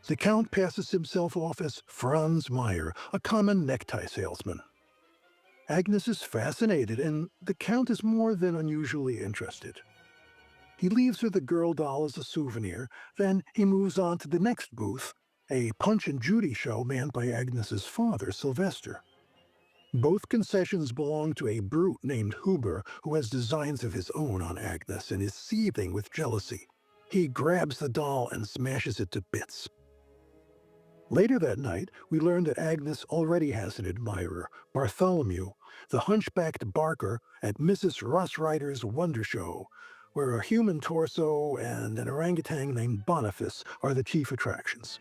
the Count passes himself off as Franz Meyer, a common necktie salesman. Agnes is fascinated, and the Count is more than unusually interested. He leaves her the girl doll as a souvenir, then he moves on to the next booth, a Punch and Judy show manned by Agnes's father, Sylvester. Both concessions belong to a brute named Huber, who has designs of his own on Agnes and is seething with jealousy. He grabs the doll and smashes it to bits. Later that night, we learn that Agnes already has an admirer, Bartholomew, the hunchbacked barker at Mrs. Rossrider's Wonder Show, where a human torso and an orangutan named Boniface are the chief attractions.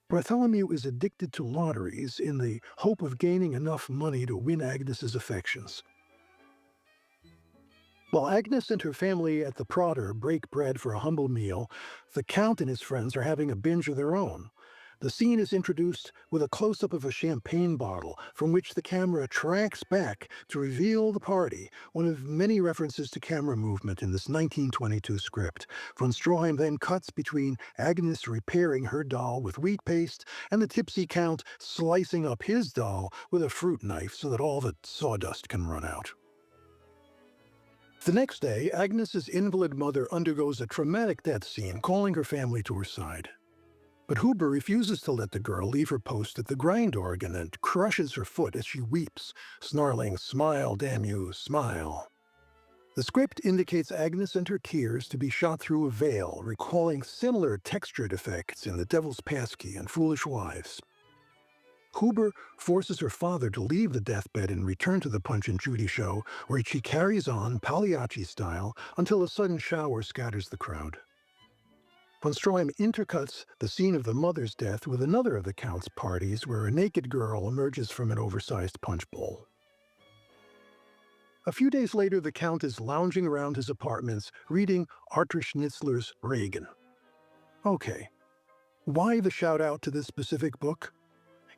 Bartholomew is addicted to lotteries in the hope of gaining enough money to win Agnes's affections. While Agnes and her family at the Prater break bread for a humble meal, the Count and his friends are having a binge of their own. The scene is introduced with a close-up of a champagne bottle, from which the camera tracks back to reveal the party, one of many references to camera movement in this 1922 script. Von Stroheim then cuts between Agnes repairing her doll with wheat paste and the tipsy Count slicing up his doll with a fruit knife so that all the sawdust can run out. The next day, Agnes's invalid mother undergoes a traumatic death scene, calling her family to her side. But Huber refuses to let the girl leave her post at the grind organ and crushes her foot as she weeps, snarling, "Smile, damn you, smile." The script indicates Agnes and her tears to be shot through a veil, recalling similar textured effects in The Devil's Passkey and Foolish Wives. Huber forces her father to leave the deathbed and return to the Punch and Judy show, where she carries on, Pagliacci style, until a sudden shower scatters the crowd. Von Stroheim intercuts the scene of the mother's death with another of the Count's parties where a naked girl emerges from an oversized punch bowl. A few days later, the Count is lounging around his apartments reading Arthur Schnitzler's Reagan. Okay, why the shout-out to this specific book?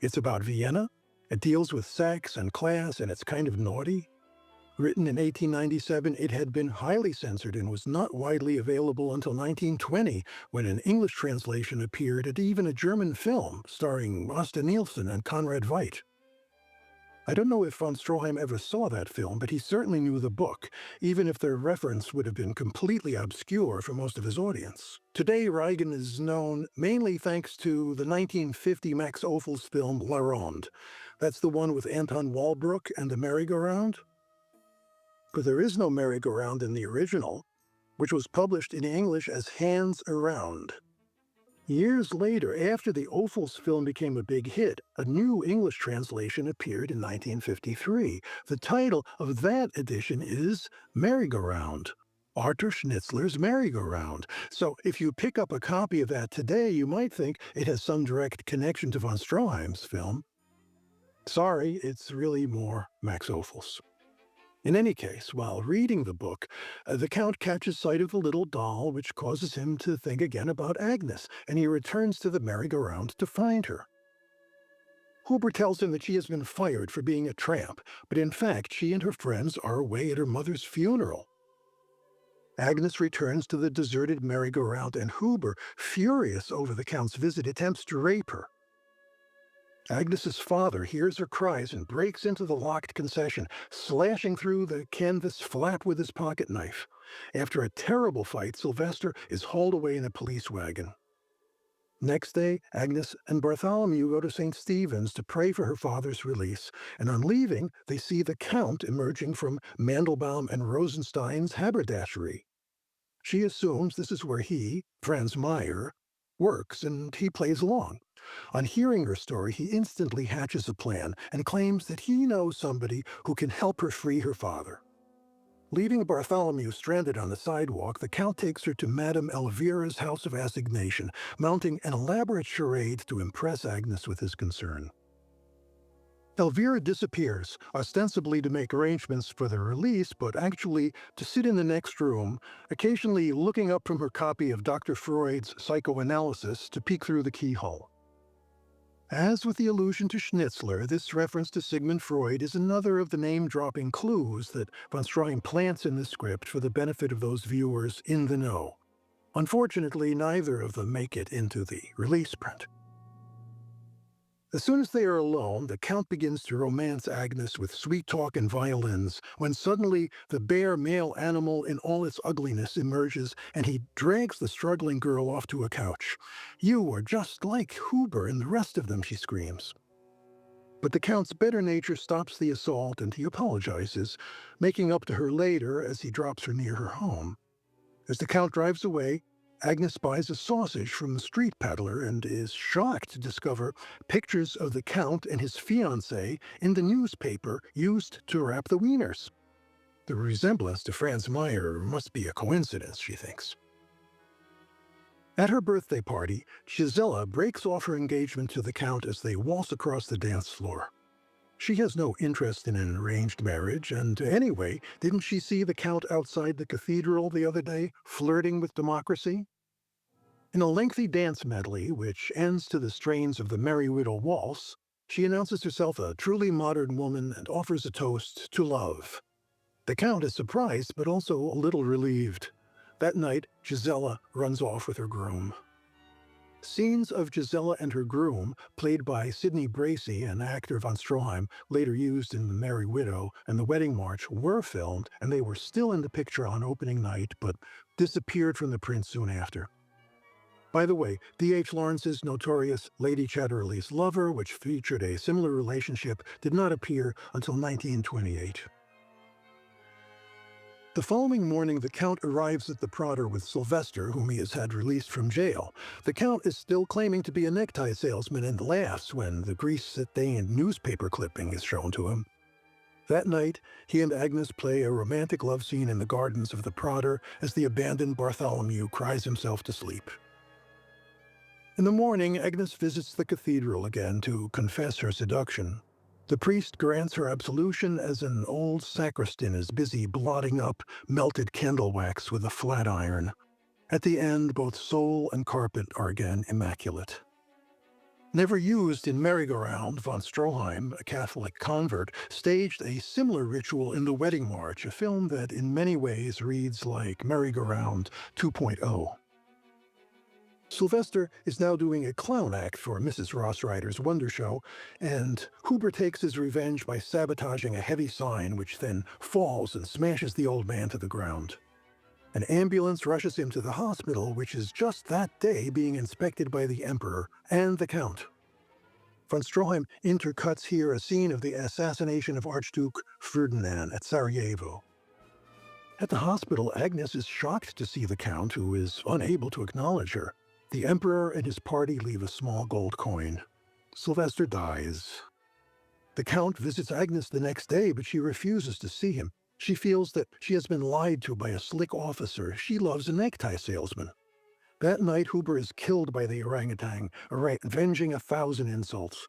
It's about Vienna, it deals with sex and class, and it's kind of naughty. Written in 1897, it had been highly censored and was not widely available until 1920, when an English translation appeared and even a German film starring Asta Nielsen and Conrad Veidt. I don't know if von Stroheim ever saw that film, but he certainly knew the book, even if their reference would have been completely obscure for most of his audience. Today, Reagan is known mainly thanks to the 1950 Max Ophuls film La Ronde. That's the one with Anton Walbrook and the merry-go-round. But there is no merry-go-round in the original, which was published in English as Hands Around. Years later, after the Ophuls film became a big hit, a new English translation appeared in 1953. The title of that edition is Merry-Go-Round, Arthur Schnitzler's Merry-Go-Round. So if you pick up a copy of that today, you might think it has some direct connection to von Stroheim's film. Sorry, it's really more Max Ophuls. In any case, while reading the book, the Count catches sight of the little doll, which causes him to think again about Agnes, and he returns to the merry-go-round to find her. Huber tells him that she has been fired for being a tramp, but in fact she and her friends are away at her mother's funeral. Agnes returns to the deserted merry-go-round, and Huber, furious over the Count's visit, attempts to rape her. Agnes's father hears her cries and breaks into the locked concession, slashing through the canvas flap with his pocket knife. After a terrible fight, Sylvester is hauled away in a police wagon. Next day, Agnes and Bartholomew go to St. Stephen's to pray for her father's release, and on leaving, they see the Count emerging from Mandelbaum and Rosenstein's haberdashery. She assumes this is where he, Franz Meyer, works, and he plays along. On hearing her story, he instantly hatches a plan and claims that he knows somebody who can help her free her father. Leaving Bartholomew stranded on the sidewalk, the Count takes her to Madame Elvira's house of assignation, mounting an elaborate charade to impress Agnes with his concern. Elvira disappears, ostensibly to make arrangements for their release, but actually to sit in the next room, occasionally looking up from her copy of Dr. Freud's Psychoanalysis to peek through the keyhole. As with the allusion to Schnitzler, this reference to Sigmund Freud is another of the name-dropping clues that von Stroheim plants in the script for the benefit of those viewers in the know. Unfortunately, neither of them make it into the release print. As soon as they are alone, the Count begins to romance Agnes with sweet talk and violins, when suddenly the bare male animal in all its ugliness emerges, and he drags the struggling girl off to a couch. "You are just like Huber and the rest of them," she screams. But the Count's better nature stops the assault, and he apologizes, making up to her later as he drops her near her home. As the Count drives away, Agnes buys a sausage from the street peddler and is shocked to discover pictures of the Count and his fiancée in the newspaper used to wrap the wieners. The resemblance to Franz Meyer must be a coincidence, she thinks. At her birthday party, Gisela breaks off her engagement to the Count as they waltz across the dance floor. She has no interest in an arranged marriage, and anyway, didn't she see the Count outside the cathedral the other day, flirting with democracy? In a lengthy dance medley, which ends to the strains of the Merry Widow Waltz, she announces herself a truly modern woman and offers a toast to love. The Count is surprised, but also a little relieved. That night, Gisela runs off with her groom. Scenes of Gisela and her groom, played by Sidney Bracy, an actor von Stroheim, later used in The Merry Widow and The Wedding March, were filmed, and they were still in the picture on opening night, but disappeared from the print soon after. By the way, D.H. Lawrence's notorious Lady Chatterley's Lover, which featured a similar relationship, did not appear until 1928. The following morning, the Count arrives at the Prater with Sylvester, whom he has had released from jail. The Count is still claiming to be a necktie salesman and laughs when the grease-stained newspaper clipping is shown to him. That night, he and Agnes play a romantic love scene in the gardens of the Prater as the abandoned Bartholomew cries himself to sleep. In the morning, Agnes visits the cathedral again to confess her seduction. The priest grants her absolution as an old sacristan is busy blotting up melted candle wax with a flat iron. At the end, both soul and carpet are again immaculate. Never used in Merry-Go-Round, von Stroheim, a Catholic convert, staged a similar ritual in The Wedding March, a film that in many ways reads like Merry-Go-Round 2.0. Sylvester is now doing a clown act for Mrs. Rossrider's Wonder Show, and Huber takes his revenge by sabotaging a heavy sign which then falls and smashes the old man to the ground. An ambulance rushes him to the hospital, which is just that day being inspected by the Emperor and the Count. Von Stroheim intercuts here a scene of the assassination of Archduke Ferdinand at Sarajevo. At the hospital, Agnes is shocked to see the Count, who is unable to acknowledge her. The Emperor and his party leave a small gold coin. Sylvester dies. The Count visits Agnes the next day, but she refuses to see him. She feels that she has been lied to by a slick officer. She loves a necktie salesman. That night, Huber is killed by the orangutan, avenging 1,000 insults.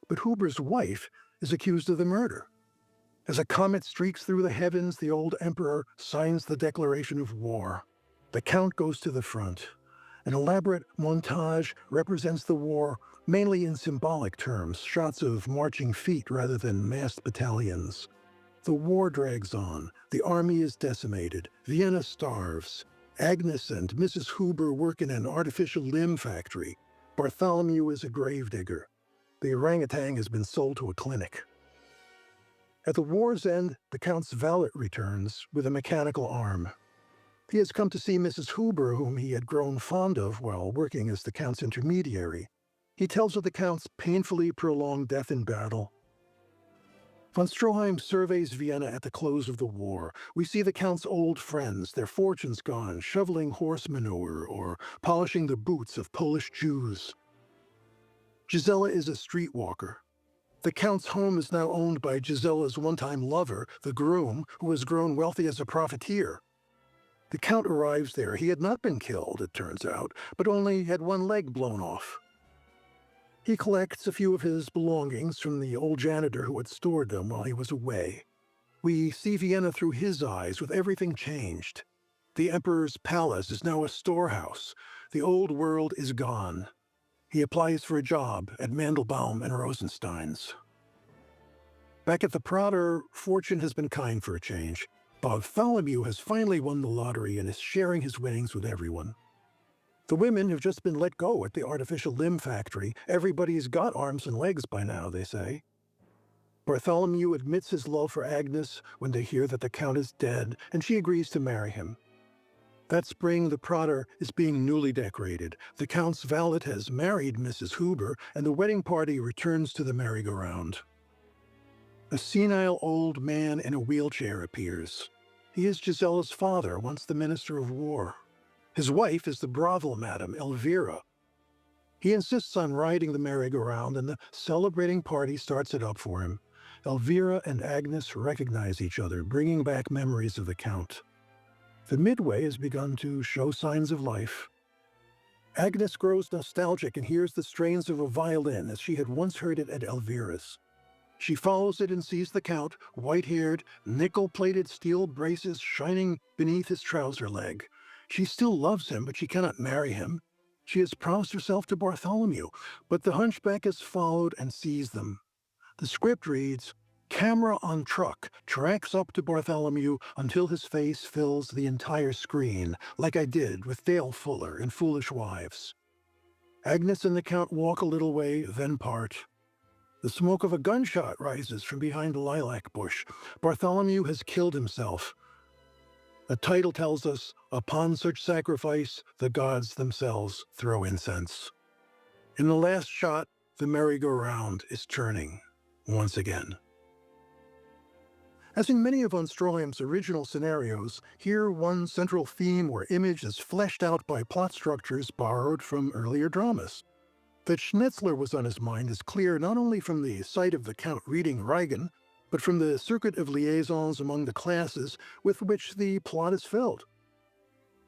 But Huber's wife is accused of the murder. As a comet streaks through the heavens, the old Emperor signs the declaration of war. The Count goes to the front. An elaborate montage represents the war mainly in symbolic terms, shots of marching feet rather than massed battalions. The war drags on. The army is decimated. Vienna starves. Agnes and Mrs. Huber work in an artificial limb factory. Bartholomew is a gravedigger. The orangutan has been sold to a clinic. At the war's end, the Count's valet returns with a mechanical arm. He has come to see Mrs. Huber, whom he had grown fond of while working as the Count's intermediary. He tells of the Count's painfully prolonged death in battle. Von Stroheim surveys Vienna at the close of the war. We see the Count's old friends, their fortunes gone, shoveling horse manure or polishing the boots of Polish Jews. Gisela is a streetwalker. The Count's home is now owned by Gisela's one-time lover, the groom, who has grown wealthy as a profiteer. The Count arrives there. He had not been killed, it turns out, but only had one leg blown off. He collects a few of his belongings from the old janitor who had stored them while he was away. We see Vienna through his eyes, with everything changed. The Emperor's palace is now a storehouse. The old world is gone. He applies for a job at Mandelbaum and Rosenstein's. Back at the Prater, fortune has been kind for a change. Bartholomew has finally won the lottery and is sharing his winnings with everyone. The women have just been let go at the artificial limb factory. Everybody's got arms and legs by now, they say. Bartholomew admits his love for Agnes when they hear that the Count is dead, and she agrees to marry him. That spring, the Prater is being newly decorated. The Count's valet has married Mrs. Huber, and the wedding party returns to the merry-go-round. A senile old man in a wheelchair appears. He is Gisela's father, once the Minister of War. His wife is the brothel madam, Elvira. He insists on riding the merry-go-round, and the celebrating party starts it up for him. Elvira and Agnes recognize each other, bringing back memories of the Count. The midway has begun to show signs of life. Agnes grows nostalgic and hears the strains of a violin as she had once heard it at Elvira's. She follows it and sees the Count, white-haired, nickel-plated steel braces shining beneath his trouser leg. She still loves him, but she cannot marry him. She has promised herself to Bartholomew, but the hunchback has followed and sees them. The script reads, "Camera on truck tracks up to Bartholomew until his face fills the entire screen, like I did with Dale Fuller in Foolish Wives." Agnes and the Count walk a little way, then part. The smoke of a gunshot rises from behind a lilac bush. Bartholomew has killed himself. The title tells us, "Upon such sacrifice, the gods themselves throw incense." In the last shot, the merry-go-round is turning once again. As in many of von Stroheim's original scenarios, here one central theme or image is fleshed out by plot structures borrowed from earlier dramas. That Schnitzler was on his mind is clear not only from the sight of the Count reading Reigen, but from the circuit of liaisons among the classes with which the plot is filled.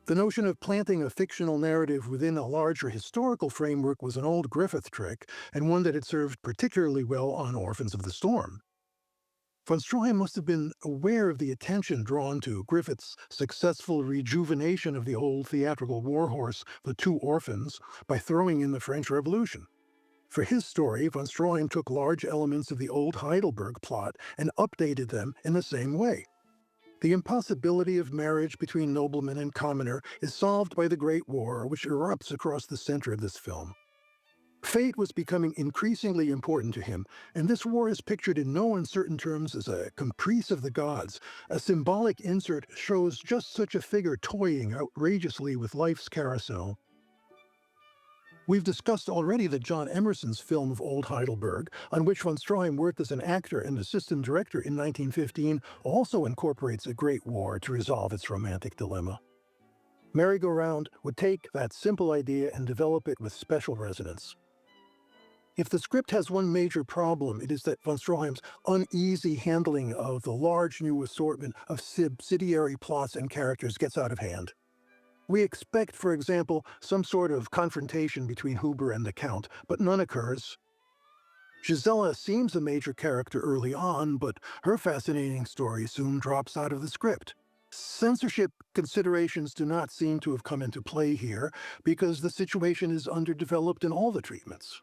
The notion of planting a fictional narrative within a larger historical framework was an old Griffith trick, and one that had served particularly well on Orphans of the Storm. Von Stroheim must have been aware of the attention drawn to Griffith's successful rejuvenation of the old theatrical warhorse, The Two Orphans, by throwing in the French Revolution. For his story, von Stroheim took large elements of the old Heidelberg plot and updated them in the same way. The impossibility of marriage between nobleman and commoner is solved by the Great War, which erupts across the center of this film. Fate was becoming increasingly important to him, and this war is pictured in no uncertain terms as a caprice of the gods. A symbolic insert shows just such a figure toying outrageously with life's carousel. We've discussed already that John Emerson's film of Old Heidelberg, on which von Stroheim worked as an actor and assistant director in 1915, also incorporates a great war to resolve its romantic dilemma. Merry-Go-Round would take that simple idea and develop it with special resonance. If the script has one major problem, it is that von Stroheim's uneasy handling of the large new assortment of subsidiary plots and characters gets out of hand. We expect, for example, some sort of confrontation between Huber and the Count, but none occurs. Gisela seems a major character early on, but her fascinating story soon drops out of the script. Censorship considerations do not seem to have come into play here, because the situation is underdeveloped in all the treatments.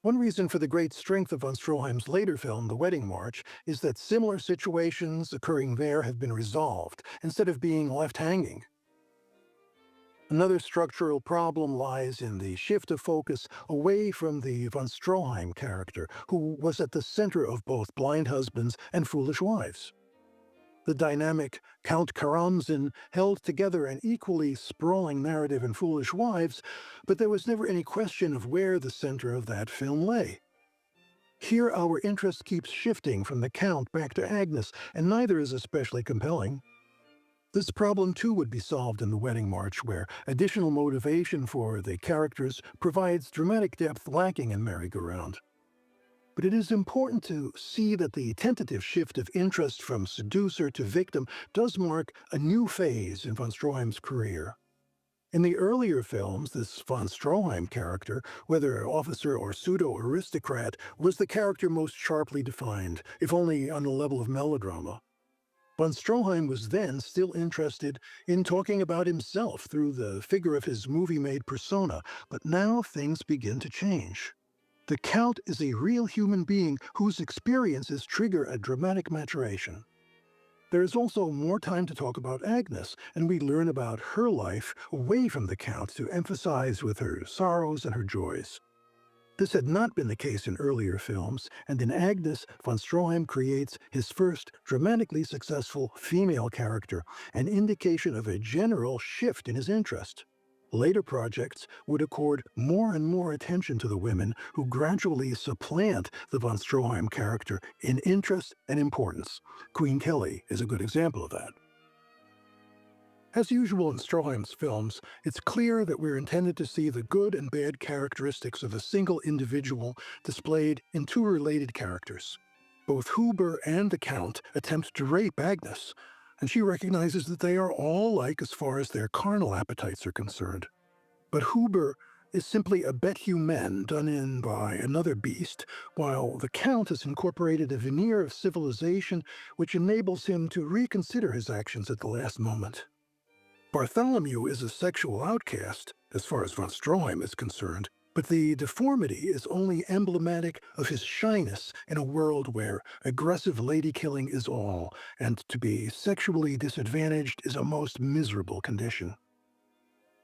One reason for the great strength of von Stroheim's later film, The Wedding March, is that similar situations occurring there have been resolved, instead of being left hanging. Another structural problem lies in the shift of focus away from the von Stroheim character, who was at the center of both Blind Husbands and Foolish Wives. The dynamic Count Karamzin held together an equally sprawling narrative in Foolish Wives, but there was never any question of where the center of that film lay. Here our interest keeps shifting from the Count back to Agnes, and neither is especially compelling. This problem too would be solved in The Wedding March, where additional motivation for the characters provides dramatic depth lacking in Merry Go Round. But it is important to see that the tentative shift of interest from seducer to victim does mark a new phase in von Stroheim's career. In the earlier films, this von Stroheim character, whether officer or pseudo-aristocrat, was the character most sharply defined, if only on the level of melodrama. Von Stroheim was then still interested in talking about himself through the figure of his movie-made persona, but now things begin to change. The Count is a real human being whose experiences trigger a dramatic maturation. There is also more time to talk about Agnes, and we learn about her life away from the Count to emphasize with her sorrows and her joys. This had not been the case in earlier films, and in Agnes, von Stroheim creates his first dramatically successful female character, an indication of a general shift in his interest. Later projects would accord more and more attention to the women who gradually supplant the von Stroheim character in interest and importance. Queen Kelly is a good example of that. As usual in Stroheim's films, it's clear that we're intended to see the good and bad characteristics of a single individual displayed in two related characters. Both Huber and the Count attempt to rape Agnes, and she recognizes that they are all alike as far as their carnal appetites are concerned. But Huber is simply a bête humaine done in by another beast, while the Count has incorporated a veneer of civilization which enables him to reconsider his actions at the last moment. Bartholomew is a sexual outcast, as far as von Stroheim is concerned, but the deformity is only emblematic of his shyness in a world where aggressive lady-killing is all, and to be sexually disadvantaged is a most miserable condition.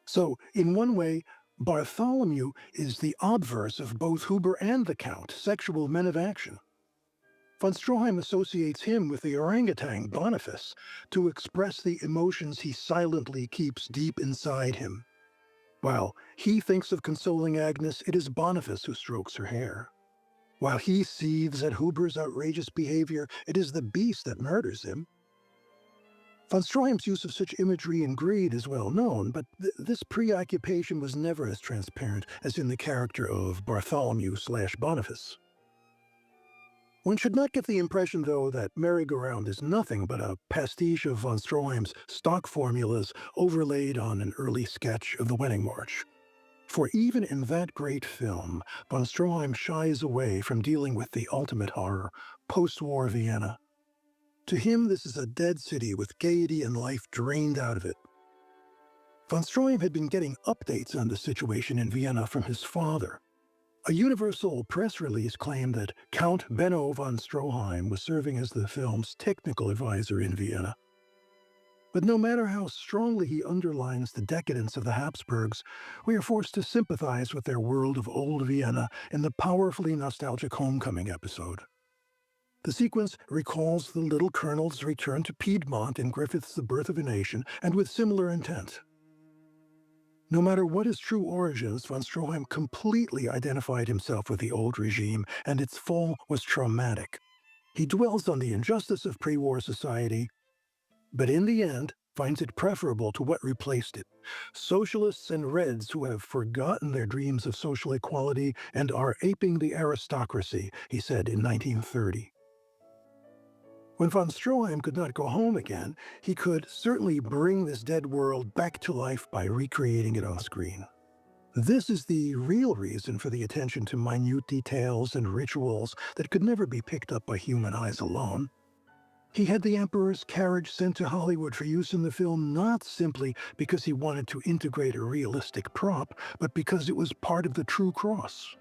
So, in one way, Bartholomew is the obverse of both Huber and the Count, sexual men of action. Von Stroheim associates him with the orangutan Boniface to express the emotions he silently keeps deep inside him. While he thinks of consoling Agnes, it is Boniface who strokes her hair. While he seethes at Huber's outrageous behavior, it is the beast that murders him. Von Stroheim's use of such imagery and greed is well known, but this preoccupation was never as transparent as in the character of Bartholomew/Boniface. One should not get the impression, though, that Merry Go Round is nothing but a pastiche of von Stroheim's stock formulas overlaid on an early sketch of The Wedding March. For even in that great film, von Stroheim shies away from dealing with the ultimate horror, post-war Vienna. To him, this is a dead city with gaiety and life drained out of it. Von Stroheim had been getting updates on the situation in Vienna from his father. A Universal press release claimed that Count Benno von Stroheim was serving as the film's technical advisor in Vienna. But no matter how strongly he underlines the decadence of the Habsburgs, we are forced to sympathize with their world of old Vienna in the powerfully nostalgic homecoming episode. The sequence recalls the Little Colonel's return to Piedmont in Griffith's The Birth of a Nation, and with similar intent. No matter what his true origins, von Stroheim completely identified himself with the old regime, and its fall was traumatic. He dwells on the injustice of pre-war society, but in the end finds it preferable to what replaced it. Socialists and Reds who have forgotten their dreams of social equality and are aping the aristocracy, he said in 1930. When von Stroheim could not go home again, he could certainly bring this dead world back to life by recreating it on screen. This is the real reason for the attention to minute details and rituals that could never be picked up by human eyes alone. He had the Emperor's carriage sent to Hollywood for use in the film not simply because he wanted to integrate a realistic prop, but because it was part of the true cross.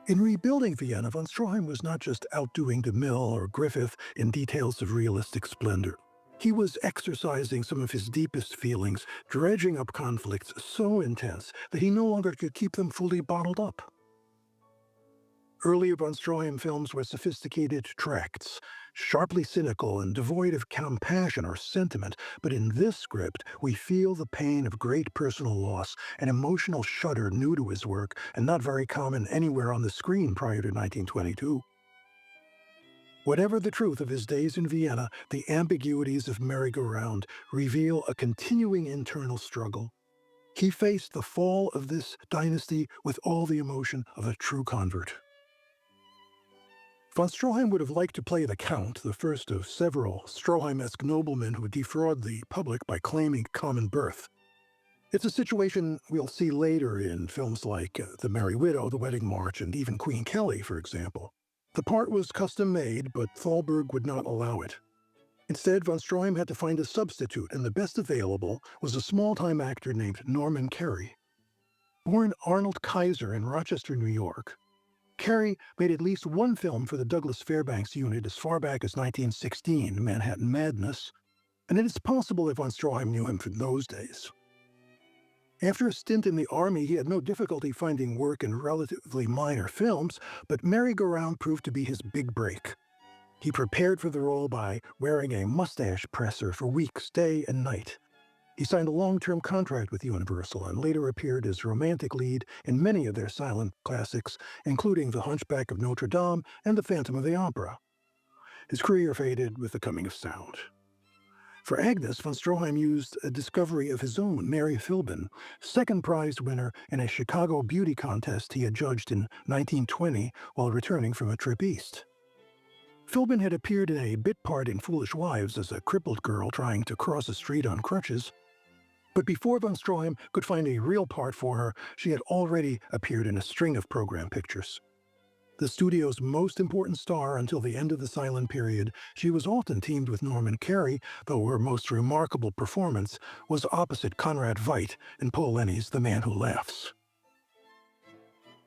In rebuilding Vienna, von Stroheim was not just outdoing DeMille or Griffith in details of realistic splendor. He was exercising some of his deepest feelings, dredging up conflicts so intense that he no longer could keep them fully bottled up. Earlier von Stroheim films were sophisticated tracts, sharply cynical and devoid of compassion or sentiment, but in this script, we feel the pain of great personal loss, an emotional shudder new to his work and not very common anywhere on the screen prior to 1922. Whatever the truth of his days in Vienna, the ambiguities of Merry-Go-Round reveal a continuing internal struggle. He faced the fall of this dynasty with all the emotion of a true convert. Von Stroheim would have liked to play the Count, the first of several Stroheim-esque noblemen who defraud the public by claiming common birth. It's a situation we'll see later in films like The Merry Widow, The Wedding March, and even Queen Kelly, for example. The part was custom-made, but Thalberg would not allow it. Instead, von Stroheim had to find a substitute, and the best available was a small-time actor named Norman Kerry. Born Arnold Kaiser in Rochester, New York, Kerry made at least one film for the Douglas Fairbanks unit as far back as 1916, Manhattan Madness, and it is possible that von Stroheim knew him from those days. After a stint in the Army, he had no difficulty finding work in relatively minor films, but Merry-Go-Round proved to be his big break. He prepared for the role by wearing a mustache presser for weeks, day and night. He signed a long-term contract with Universal and later appeared as romantic lead in many of their silent classics, including The Hunchback of Notre Dame and The Phantom of the Opera. His career faded with the coming of sound. For Agnes, von Stroheim used a discovery of his own, Mary Philbin, second prize winner in a Chicago beauty contest he had judged in 1920 while returning from a trip east. Philbin had appeared in a bit part in Foolish Wives as a crippled girl trying to cross a street on crutches. But before von Stroheim could find a real part for her, she had already appeared in a string of program pictures. The studio's most important star until the end of the silent period, she was often teamed with Norman Kerry, though her most remarkable performance was opposite Conrad Veidt in Paul Lenny's The Man Who Laughs.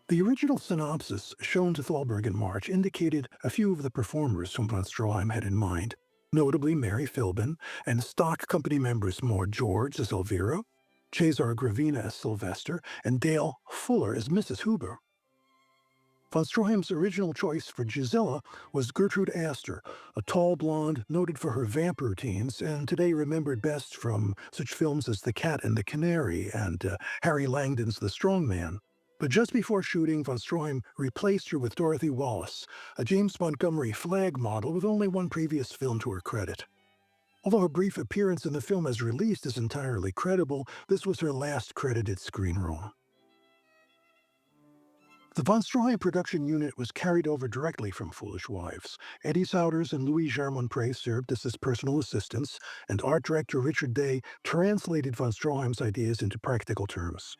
The original synopsis shown to Thalberg in March indicated a few of the performers whom von Stroheim had in mind, notably Mary Philbin and stock company members Maud George as Elvira, Cesar Gravina as Sylvester, and Dale Fuller as Mrs. Huber. Von Stroheim's original choice for Gisela was Gertrude Astor, a tall blonde noted for her vamp routines and today remembered best from such films as The Cat and the Canary and Harry Langdon's The Strong Man. But just before shooting, von Stroheim replaced her with Dorothy Wallace, a James Montgomery Flagg model with only one previous film to her credit. Although her brief appearance in the film as released is entirely credible, this was her last credited screen role. The von Stroheim production unit was carried over directly from Foolish Wives. Eddie Souders and Louis Germonprez served as his personal assistants, and art director Richard Day translated von Stroheim's ideas into practical terms.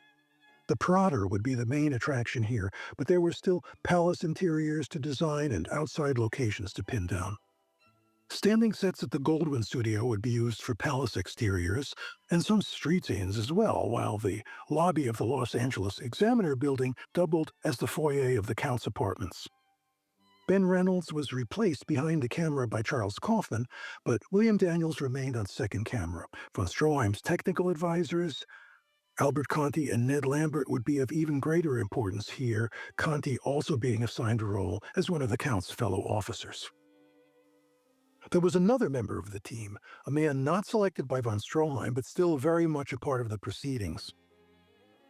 The Prater would be the main attraction here, but there were still palace interiors to design and outside locations to pin down. Standing sets at the Goldwyn studio would be used for palace exteriors, and some street scenes as well, while the lobby of the Los Angeles Examiner building doubled as the foyer of the Count's apartments. Ben Reynolds was replaced behind the camera by Charles Kaufman, but William Daniels remained on second camera. Von Stroheim's technical advisors, Albert Conti and Ned Lambert, would be of even greater importance here, Conti also being assigned a role as one of the Count's fellow officers. There was another member of the team, a man not selected by von Stroheim but still very much a part of the proceedings.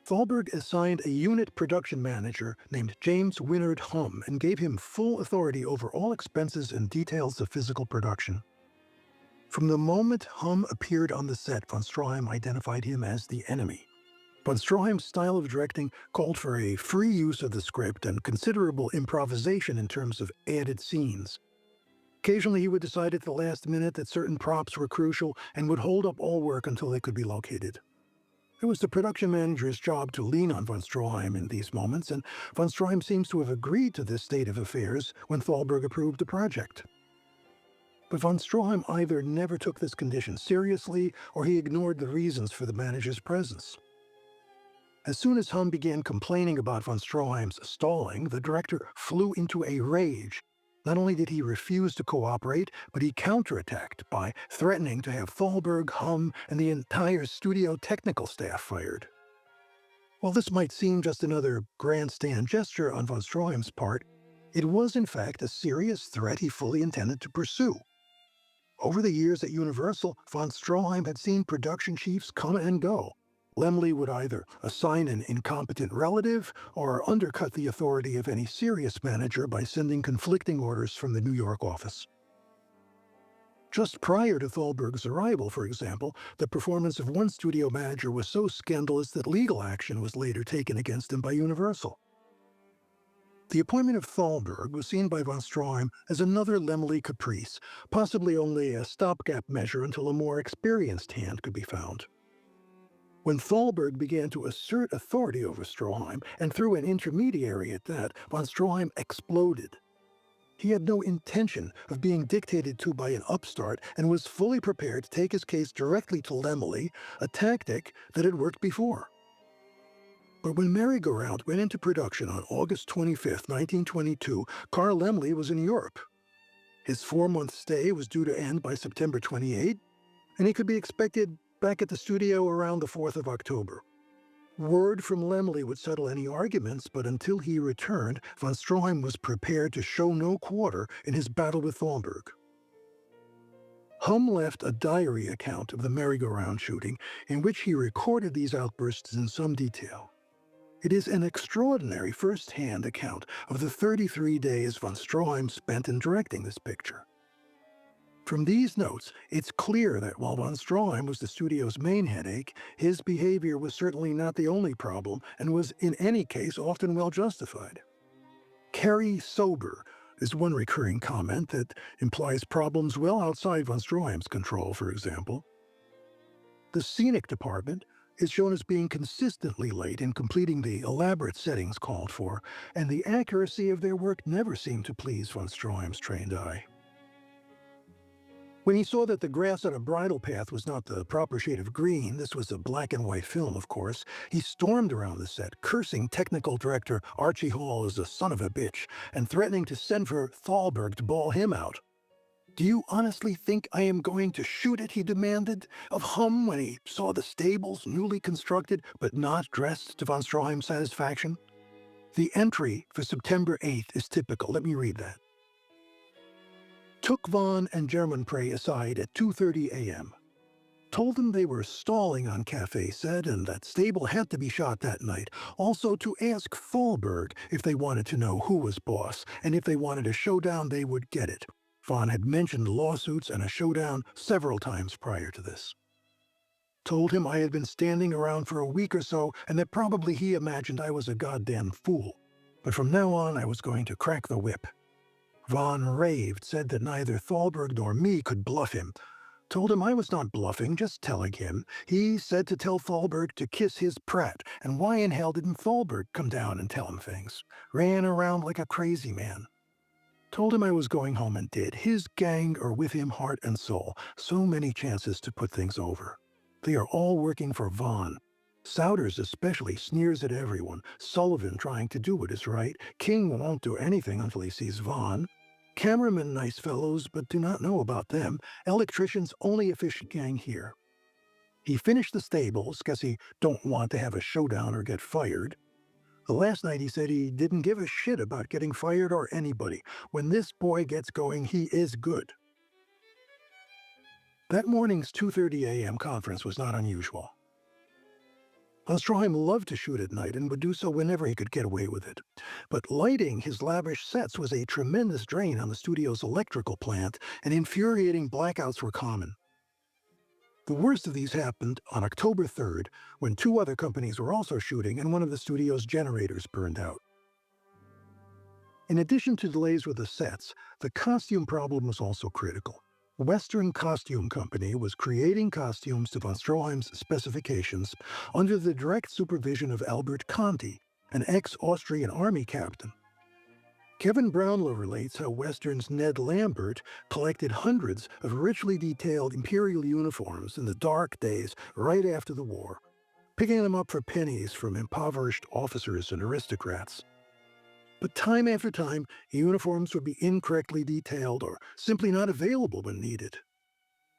Thalberg assigned a unit production manager named James Winard Humm and gave him full authority over all expenses and details of physical production. From the moment Humm appeared on the set, von Stroheim identified him as the enemy. Von Stroheim's style of directing called for a free use of the script and considerable improvisation in terms of added scenes. Occasionally, he would decide at the last minute that certain props were crucial and would hold up all work until they could be located. It was the production manager's job to lean on von Stroheim in these moments, and von Stroheim seems to have agreed to this state of affairs when Thalberg approved the project. But von Stroheim either never took this condition seriously or he ignored the reasons for the manager's presence. As soon as Humm began complaining about von Stroheim's stalling, the director flew into a rage. Not only did he refuse to cooperate, but he counterattacked by threatening to have Thalberg, Humm, and the entire studio technical staff fired. While this might seem just another grandstand gesture on von Stroheim's part, It was, in fact, a serious threat he fully intended to pursue. Over the years at Universal, von Stroheim had seen production chiefs come and go. Laemmle would either assign an incompetent relative or undercut the authority of any serious manager by sending conflicting orders from the New York office. Just prior to Thalberg's arrival, for example, the performance of one studio manager was so scandalous that legal action was later taken against him by Universal. The appointment of Thalberg was seen by von Stroheim as another Laemmle caprice, possibly only a stopgap measure until a more experienced hand could be found. When Thalberg began to assert authority over Stroheim, and through an intermediary at that, von Stroheim exploded. He had no intention of being dictated to by an upstart and was fully prepared to take his case directly to Laemmle, a tactic that had worked before. But when Merry-Go-Round went into production on August 25, 1922, Carl Laemmle was in Europe. His 4-month stay was due to end by September 28, and he could be expected back at the studio around the 4th of October. Word from Laemmle would settle any arguments, but until he returned, von Stroheim was prepared to show no quarter in his battle with Thalberg. Hum left a diary account of the merry-go-round shooting in which he recorded these outbursts in some detail. It is an extraordinary first-hand account of the 33 days von Stroheim spent in directing this picture. From these notes, it's clear that while von Stroheim was the studio's main headache, his behavior was certainly not the only problem and was in any case often well justified. "Carry sober" is one recurring comment that implies problems well outside von Stroheim's control, for example. The scenic department is shown as being consistently late in completing the elaborate settings called for, and the accuracy of their work never seemed to please von Stroheim's trained eye. When he saw that the grass on a bridle path was not the proper shade of green — this was a black and white film, of course — he stormed around the set, cursing technical director Archie Hall as a son of a bitch, and threatening to send for Thalberg to bawl him out. "Do you honestly think I am going to shoot it?" he demanded of Hum when he saw the stables newly constructed but not dressed to von Stroheim's satisfaction. The entry for September 8th is typical. Let me read that. "Took Von and Germonprez aside at 2:30 a.m. Told them they were stalling on cafe set and that stable had to be shot that night. Also to ask Thalberg if they wanted to know who was boss, and if they wanted a showdown they would get it." Von had mentioned lawsuits and a showdown several times prior to this. "Told him I had been standing around for a week or so and that probably he imagined I was a goddamn fool. But from now on I was going to crack the whip." Von raved, said that neither Thalberg nor me could bluff him. Told him I was not bluffing, just telling him. He said to tell Thalberg to kiss his Pratt, and why in hell didn't Thalberg come down and tell him things? Ran around like a crazy man. Told him I was going home and did. His gang are with him heart and soul. So many chances to put things over. They are all working for Von. Souders especially sneers at everyone. Sullivan trying to do what is right. King won't do anything until he sees Von. Cameramen nice fellows, but do not know about them. Electricians only efficient gang here. He finished the stables, guess he don't want to have a showdown or get fired. The last night he said he didn't give a shit about getting fired or anybody. When this boy gets going, he is good. That morning's 2:30 a.m. conference was not unusual. Von Stroheim loved to shoot at night and would do so whenever he could get away with it. But lighting his lavish sets was a tremendous drain on the studio's electrical plant, and infuriating blackouts were common. The worst of these happened on October 3rd, when 2 other companies were also shooting and one of the studio's generators burned out. In addition to delays with the sets, the costume problem was also critical. Western Costume Company was creating costumes to von Stroheim's specifications under the direct supervision of Albert Conti, an ex-Austrian army captain. Kevin Brownlow relates how Western's Ned Lambert collected hundreds of richly detailed imperial uniforms in the dark days right after the war, picking them up for pennies from impoverished officers and aristocrats. But time after time, uniforms would be incorrectly detailed or simply not available when needed.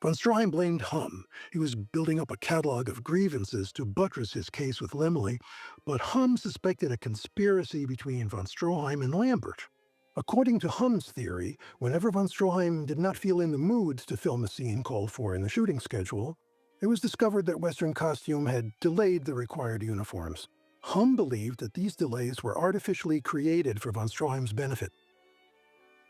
Von Stroheim blamed Hum. He was building up a catalog of grievances to buttress his case with Laemmle, but Hum suspected a conspiracy between von Stroheim and Lambert. According to Hum's theory, whenever von Stroheim did not feel in the mood to film a scene called for in the shooting schedule, it was discovered that Western costume had delayed the required uniforms. Hum believed that these delays were artificially created for von Stroheim's benefit.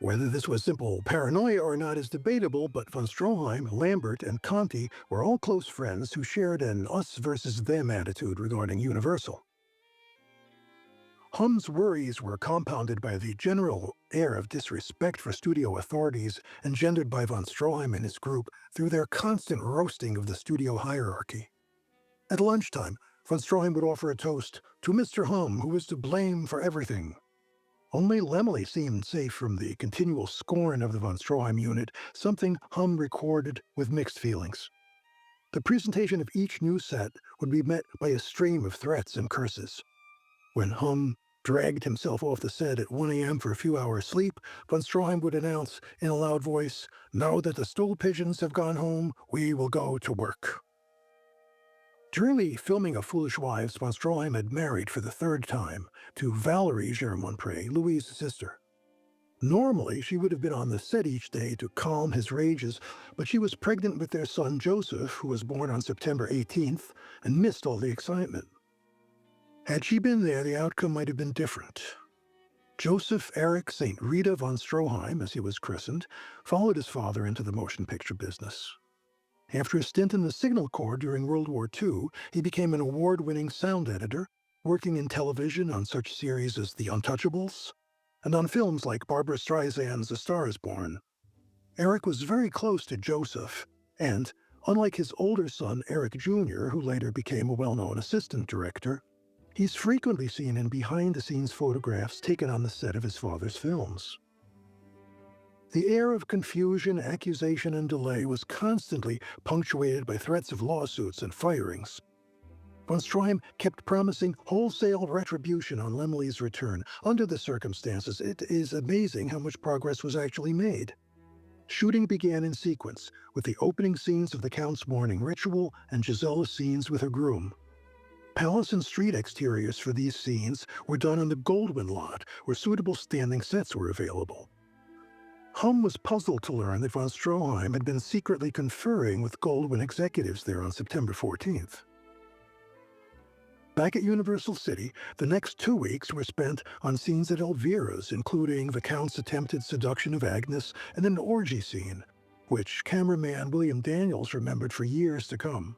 Whether this was simple paranoia or not is debatable, but von Stroheim, Lambert, and Conti were all close friends who shared an us-versus-them attitude regarding Universal. Hum's worries were compounded by the general air of disrespect for studio authorities engendered by von Stroheim and his group through their constant roasting of the studio hierarchy. At lunchtime, von Stroheim would offer a toast to Mr. Hum, who was to blame for everything. Only Lemley seemed safe from the continual scorn of the von Stroheim unit, something Hum recorded with mixed feelings. The presentation of each new set would be met by a stream of threats and curses. When Hum dragged himself off the set at 1 a.m. for a few hours sleep, von Stroheim would announce in a loud voice, "Now that the stool pigeons have gone home, we will go to work." During the filming of Foolish Wives, von Stroheim had married for the third time to Valerie Germonprez, Louis' sister. Normally, she would have been on the set each day to calm his rages, but she was pregnant with their son Joseph, who was born on September 18th, and missed all the excitement. Had she been there, the outcome might have been different. Joseph Erich St. Rita von Stroheim, as he was christened, followed his father into the motion picture business. After a stint in the Signal Corps during World War II, he became an award-winning sound editor, working in television on such series as The Untouchables, and on films like Barbra Streisand's A Star is Born. Eric was very close to Joseph, and, unlike his older son Eric Jr., who later became a well-known assistant director, he's frequently seen in behind-the-scenes photographs taken on the set of his father's films. The air of confusion, accusation, and delay was constantly punctuated by threats of lawsuits and firings. Von Stroheim kept promising wholesale retribution on Lemley's return. Under the circumstances, it is amazing how much progress was actually made. Shooting began in sequence, with the opening scenes of the Count's morning ritual and Gisella's scenes with her groom. Palace and street exteriors for these scenes were done on the Goldwyn lot, where suitable standing sets were available. Hum was puzzled to learn that von Stroheim had been secretly conferring with Goldwyn executives there on September 14th. Back at Universal City, the next 2 weeks were spent on scenes at Elvira's, including the Count's attempted seduction of Agnes and an orgy scene, which cameraman William Daniels remembered for years to come.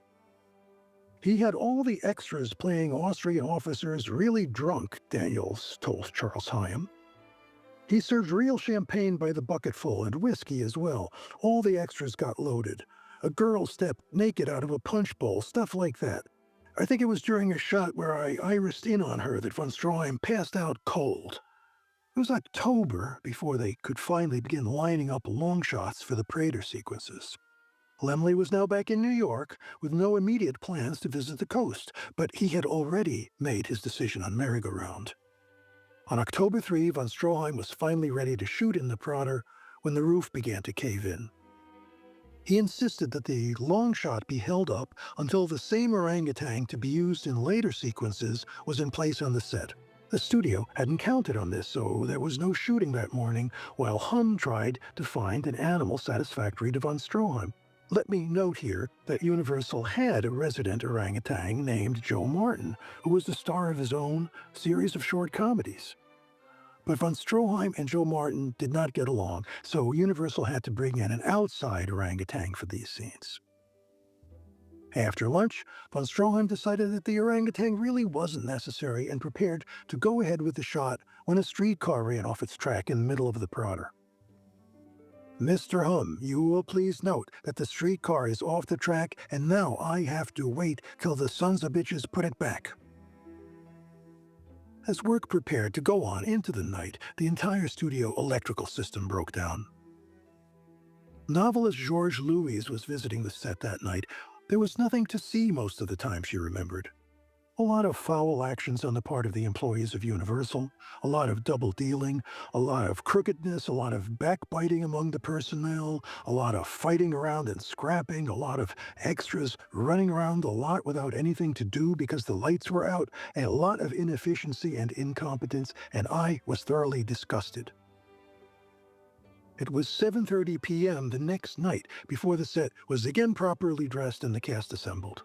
He had all the extras playing Austrian officers really drunk, Daniels told Charles Hyam. He served real champagne by the bucketful and whiskey as well. All the extras got loaded. A girl stepped naked out of a punch bowl, stuff like that. I think it was during a shot where I irised in on her that von Stroheim passed out cold. It was October before they could finally begin lining up long shots for the Prater sequences. Lemley was now back in New York with no immediate plans to visit the coast, but he had already made his decision on Merry-Go-Round. On October 3, von Stroheim was finally ready to shoot in the Prater when the roof began to cave in. He insisted that the long shot be held up until the same orangutan to be used in later sequences was in place on the set. The studio hadn't counted on this, so there was no shooting that morning, while Hum tried to find an animal satisfactory to von Stroheim. Let me note here that Universal had a resident orangutan named Joe Martin, who was the star of his own series of short comedies. But von Stroheim and Joe Martin did not get along, so Universal had to bring in an outside orangutan for these scenes. After lunch, von Stroheim decided that the orangutan really wasn't necessary and prepared to go ahead with the shot when a streetcar ran off its track in the middle of the Prater. "Mr. Hum, you will please note that the streetcar is off the track and now I have to wait till the sons of bitches put it back." As work prepared to go on into the night, the entire studio electrical system broke down. Novelist Georges Louis was visiting the set that night. There was nothing to see most of the time, she remembered. A lot of foul actions on the part of the employees of Universal, a lot of double-dealing, a lot of crookedness, a lot of backbiting among the personnel, a lot of fighting around and scrapping, a lot of extras running around the lot without anything to do because the lights were out, a lot of inefficiency and incompetence, and I was thoroughly disgusted. It was 7:30 p.m. the next night before the set was again properly dressed and the cast assembled.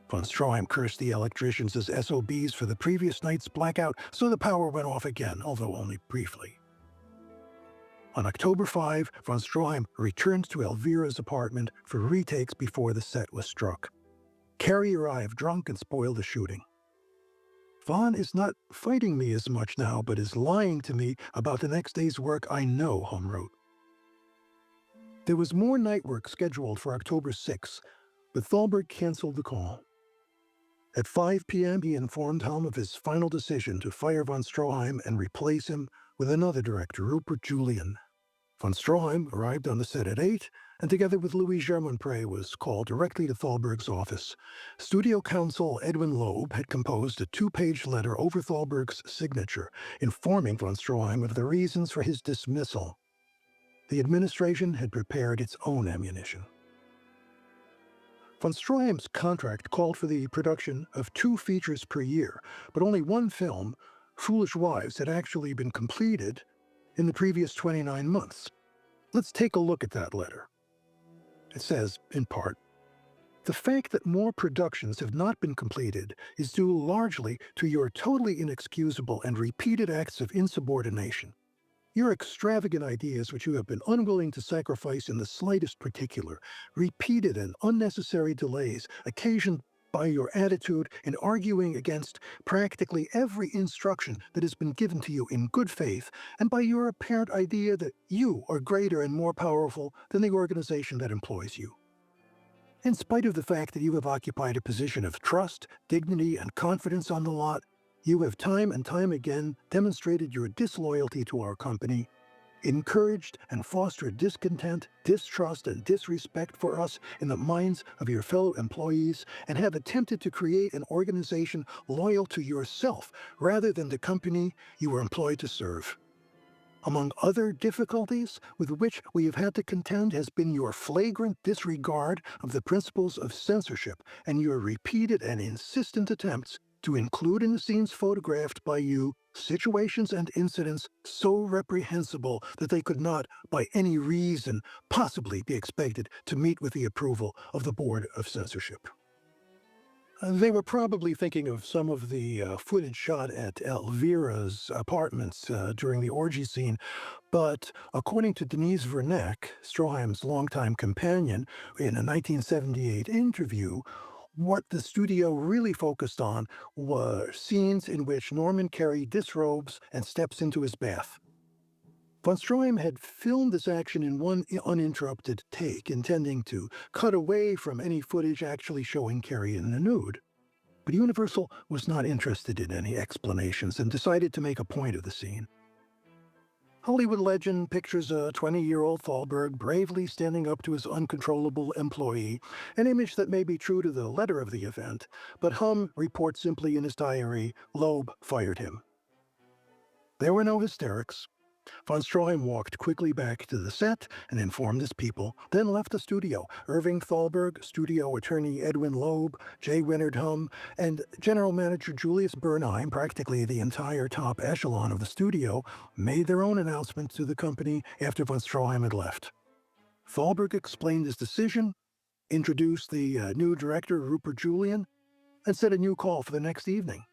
Von Stroheim cursed the electricians as SOBs for the previous night's blackout, so the power went off again, although only briefly. On October 5, von Stroheim returned to Elvira's apartment for retakes before the set was struck. Carrie arrived drunk and spoiled the shooting. Von is not fighting me as much now, but is lying to me about the next day's work, I know, Hum wrote. There was more night work scheduled for October 6, but Thalberg canceled the call. At 5 p.m., he informed Hum of his final decision to fire von Stroheim and replace him with another director, Rupert Julian. Von Stroheim arrived on the set at 8, and together with Louis Germonprez was called directly to Thalberg's office. Studio counsel Edwin Loeb had composed a 2-page letter over Thalberg's signature, informing von Stroheim of the reasons for his dismissal. The administration had prepared its own ammunition. Von Stroheim's contract called for the production of 2 features per year, but only one film, Foolish Wives, had actually been completed in the previous 29 months. Let's take a look at that letter. It says, in part, "The fact that more productions have not been completed is due largely to your totally inexcusable and repeated acts of insubordination. Your extravagant ideas, which you have been unwilling to sacrifice in the slightest particular, repeated and unnecessary delays occasioned by your attitude in arguing against practically every instruction that has been given to you in good faith, and by your apparent idea that you are greater and more powerful than the organization that employs you. In spite of the fact that you have occupied a position of trust, dignity, and confidence on the lot, you have time and time again demonstrated your disloyalty to our company, encouraged and fostered discontent, distrust, and disrespect for us in the minds of your fellow employees, and have attempted to create an organization loyal to yourself rather than the company you were employed to serve. Among other difficulties with which we have had to contend has been your flagrant disregard of the principles of censorship and your repeated and insistent attempts to include in the scenes photographed by you situations and incidents so reprehensible that they could not, by any reason, possibly be expected to meet with the approval of the Board of Censorship." They were probably thinking of some of the footage shot at Elvira's apartments during the orgy scene, but according to Denise Verneck, Stroheim's longtime companion, in a 1978 interview, what the studio really focused on were scenes in which Norman Carey disrobes and steps into his bath. Von Stroheim had filmed this action in one uninterrupted take, intending to cut away from any footage actually showing Carey in the nude. But Universal was not interested in any explanations and decided to make a point of the scene. Hollywood legend pictures a 20-year-old Thalberg bravely standing up to his uncontrollable employee, an image that may be true to the letter of the event, but Hum reports simply in his diary, "Loeb fired him." There were no hysterics. Von Stroheim walked quickly back to the set and informed his people, then left the studio. Irving Thalberg, studio attorney Edwin Loeb, J. Leonard Hum, and general manager Julius Bernheim, practically the entire top echelon of the studio, made their own announcement to the company after von Stroheim had left. Thalberg explained his decision, introduced the new director, Rupert Julian, and set a new call for the next evening.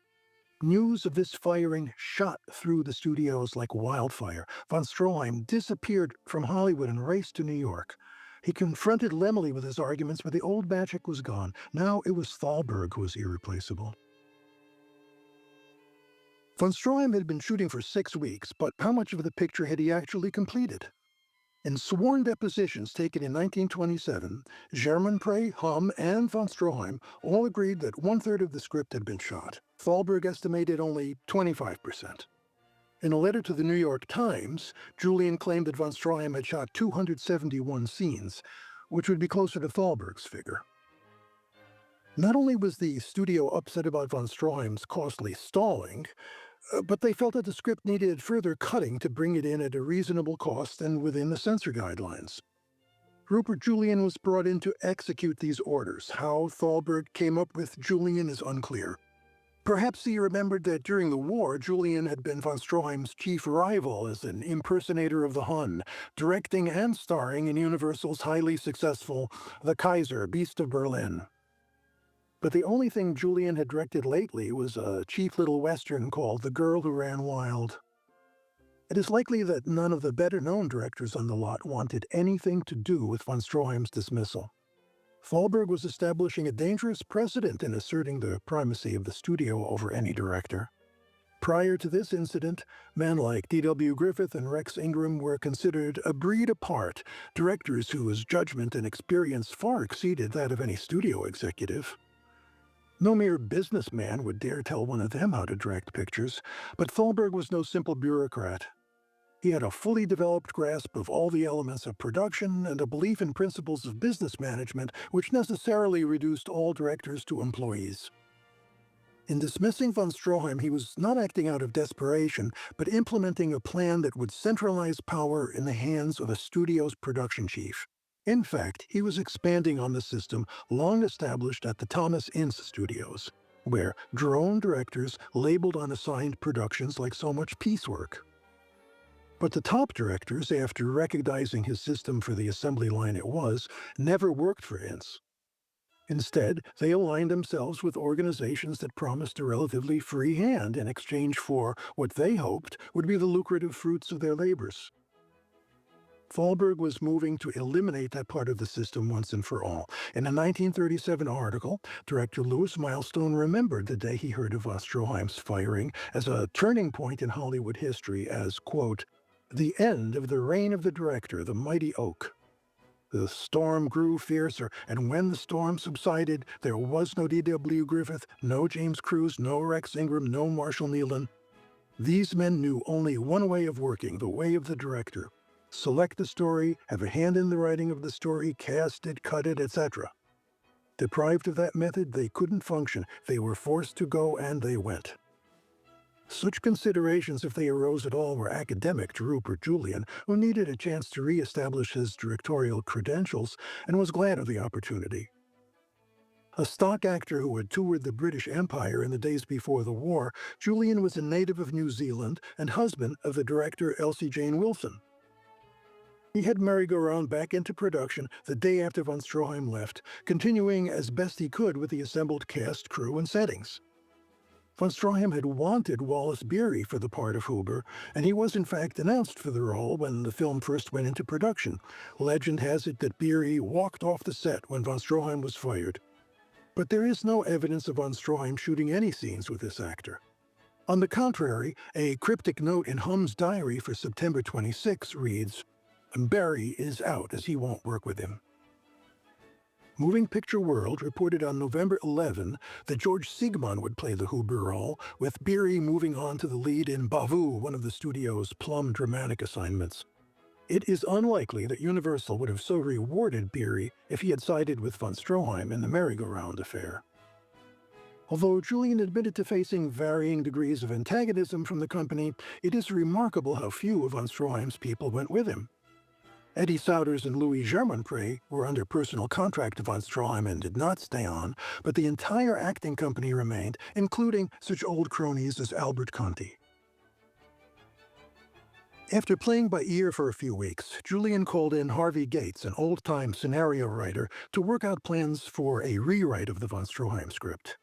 News of this firing shot through the studios like wildfire. Von Stroheim disappeared from Hollywood and raced to New York. He confronted Laemmle with his arguments, but the old magic was gone. Now it was Thalberg who was irreplaceable. Von Stroheim had been shooting for 6 weeks, but how much of the picture had he actually completed? In sworn depositions taken in 1927, Germonprez, Hum, and von Stroheim all agreed that 1/3 of the script had been shot. Thalberg estimated only 25%. In a letter to the New York Times, Julian claimed that von Stroheim had shot 271 scenes, which would be closer to Thalberg's figure. Not only was the studio upset about von Stroheim's costly stalling, but they felt that the script needed further cutting to bring it in at a reasonable cost and within the censor guidelines. Rupert Julian was brought in to execute these orders. How Thalberg came up with Julian is unclear. Perhaps he remembered that during the war, Julian had been von Stroheim's chief rival as an impersonator of the Hun, directing and starring in Universal's highly successful The Kaiser, Beast of Berlin. But the only thing Julian had directed lately was a cheap little western called The Girl Who Ran Wild. It is likely that none of the better-known directors on the lot wanted anything to do with von Stroheim's dismissal. Thalberg was establishing a dangerous precedent in asserting the primacy of the studio over any director. Prior to this incident, men like D.W. Griffith and Rex Ingram were considered a breed apart, directors whose judgment and experience far exceeded that of any studio executive. No mere businessman would dare tell one of them how to direct pictures, but Thalberg was no simple bureaucrat. He had a fully developed grasp of all the elements of production and a belief in principles of business management which necessarily reduced all directors to employees. In dismissing von Stroheim, he was not acting out of desperation, but implementing a plan that would centralize power in the hands of a studio's production chief. In fact, he was expanding on the system long established at the Thomas Ince Studios, where drone directors labeled unassigned productions like so much piecework. But the top directors, after recognizing his system for the assembly line it was, never worked for Ince. Instead, they aligned themselves with organizations that promised a relatively free hand in exchange for what they hoped would be the lucrative fruits of their labors. Thalberg was moving to eliminate that part of the system once and for all. In a 1937 article, director Louis Milestone remembered the day he heard of von Stroheim's firing as a turning point in Hollywood history as, quote, "the end of the reign of the director, the mighty oak." The storm grew fiercer, and when the storm subsided, there was no D.W. Griffith, no James Cruise, no Rex Ingram, no Marshall Neilan. These men knew only one way of working, the way of the director. Select the story, have a hand in the writing of the story, cast it, cut it, etc. Deprived of that method, they couldn't function. They were forced to go, and they went. Such considerations, if they arose at all, were academic to Rupert Julian, who needed a chance to re-establish his directorial credentials and was glad of the opportunity. A stock actor who had toured the British Empire in the days before the war, Julian was a native of New Zealand and husband of the director Elsie Jane Wilson. He had Merry-Go-Round back into production the day after von Stroheim left, continuing as best he could with the assembled cast, crew, and settings. Von Stroheim had wanted Wallace Beery for the part of Huber, and he was in fact announced for the role when the film first went into production. Legend has it that Beery walked off the set when von Stroheim was fired. But there is no evidence of von Stroheim shooting any scenes with this actor. On the contrary, a cryptic note in Hum's diary for September 26 reads, "Barry is out as he won't work with him." Moving Picture World reported on November 11 that George Siegmann would play the Huber role, with Beery moving on to the lead in Bavou, one of the studio's plum dramatic assignments. It is unlikely that Universal would have so rewarded Beery if he had sided with von Stroheim in the Merry-Go-Round affair. Although Julian admitted to facing varying degrees of antagonism from the company, it is remarkable how few of von Stroheim's people went with him. Eddie Souders and Louis Germonprez were under personal contract to von Stroheim and did not stay on, but the entire acting company remained, including such old cronies as Albert Conti. After playing by ear for a few weeks, Julian called in Harvey Gates, an old-time scenario writer, to work out plans for a rewrite of the von Stroheim script.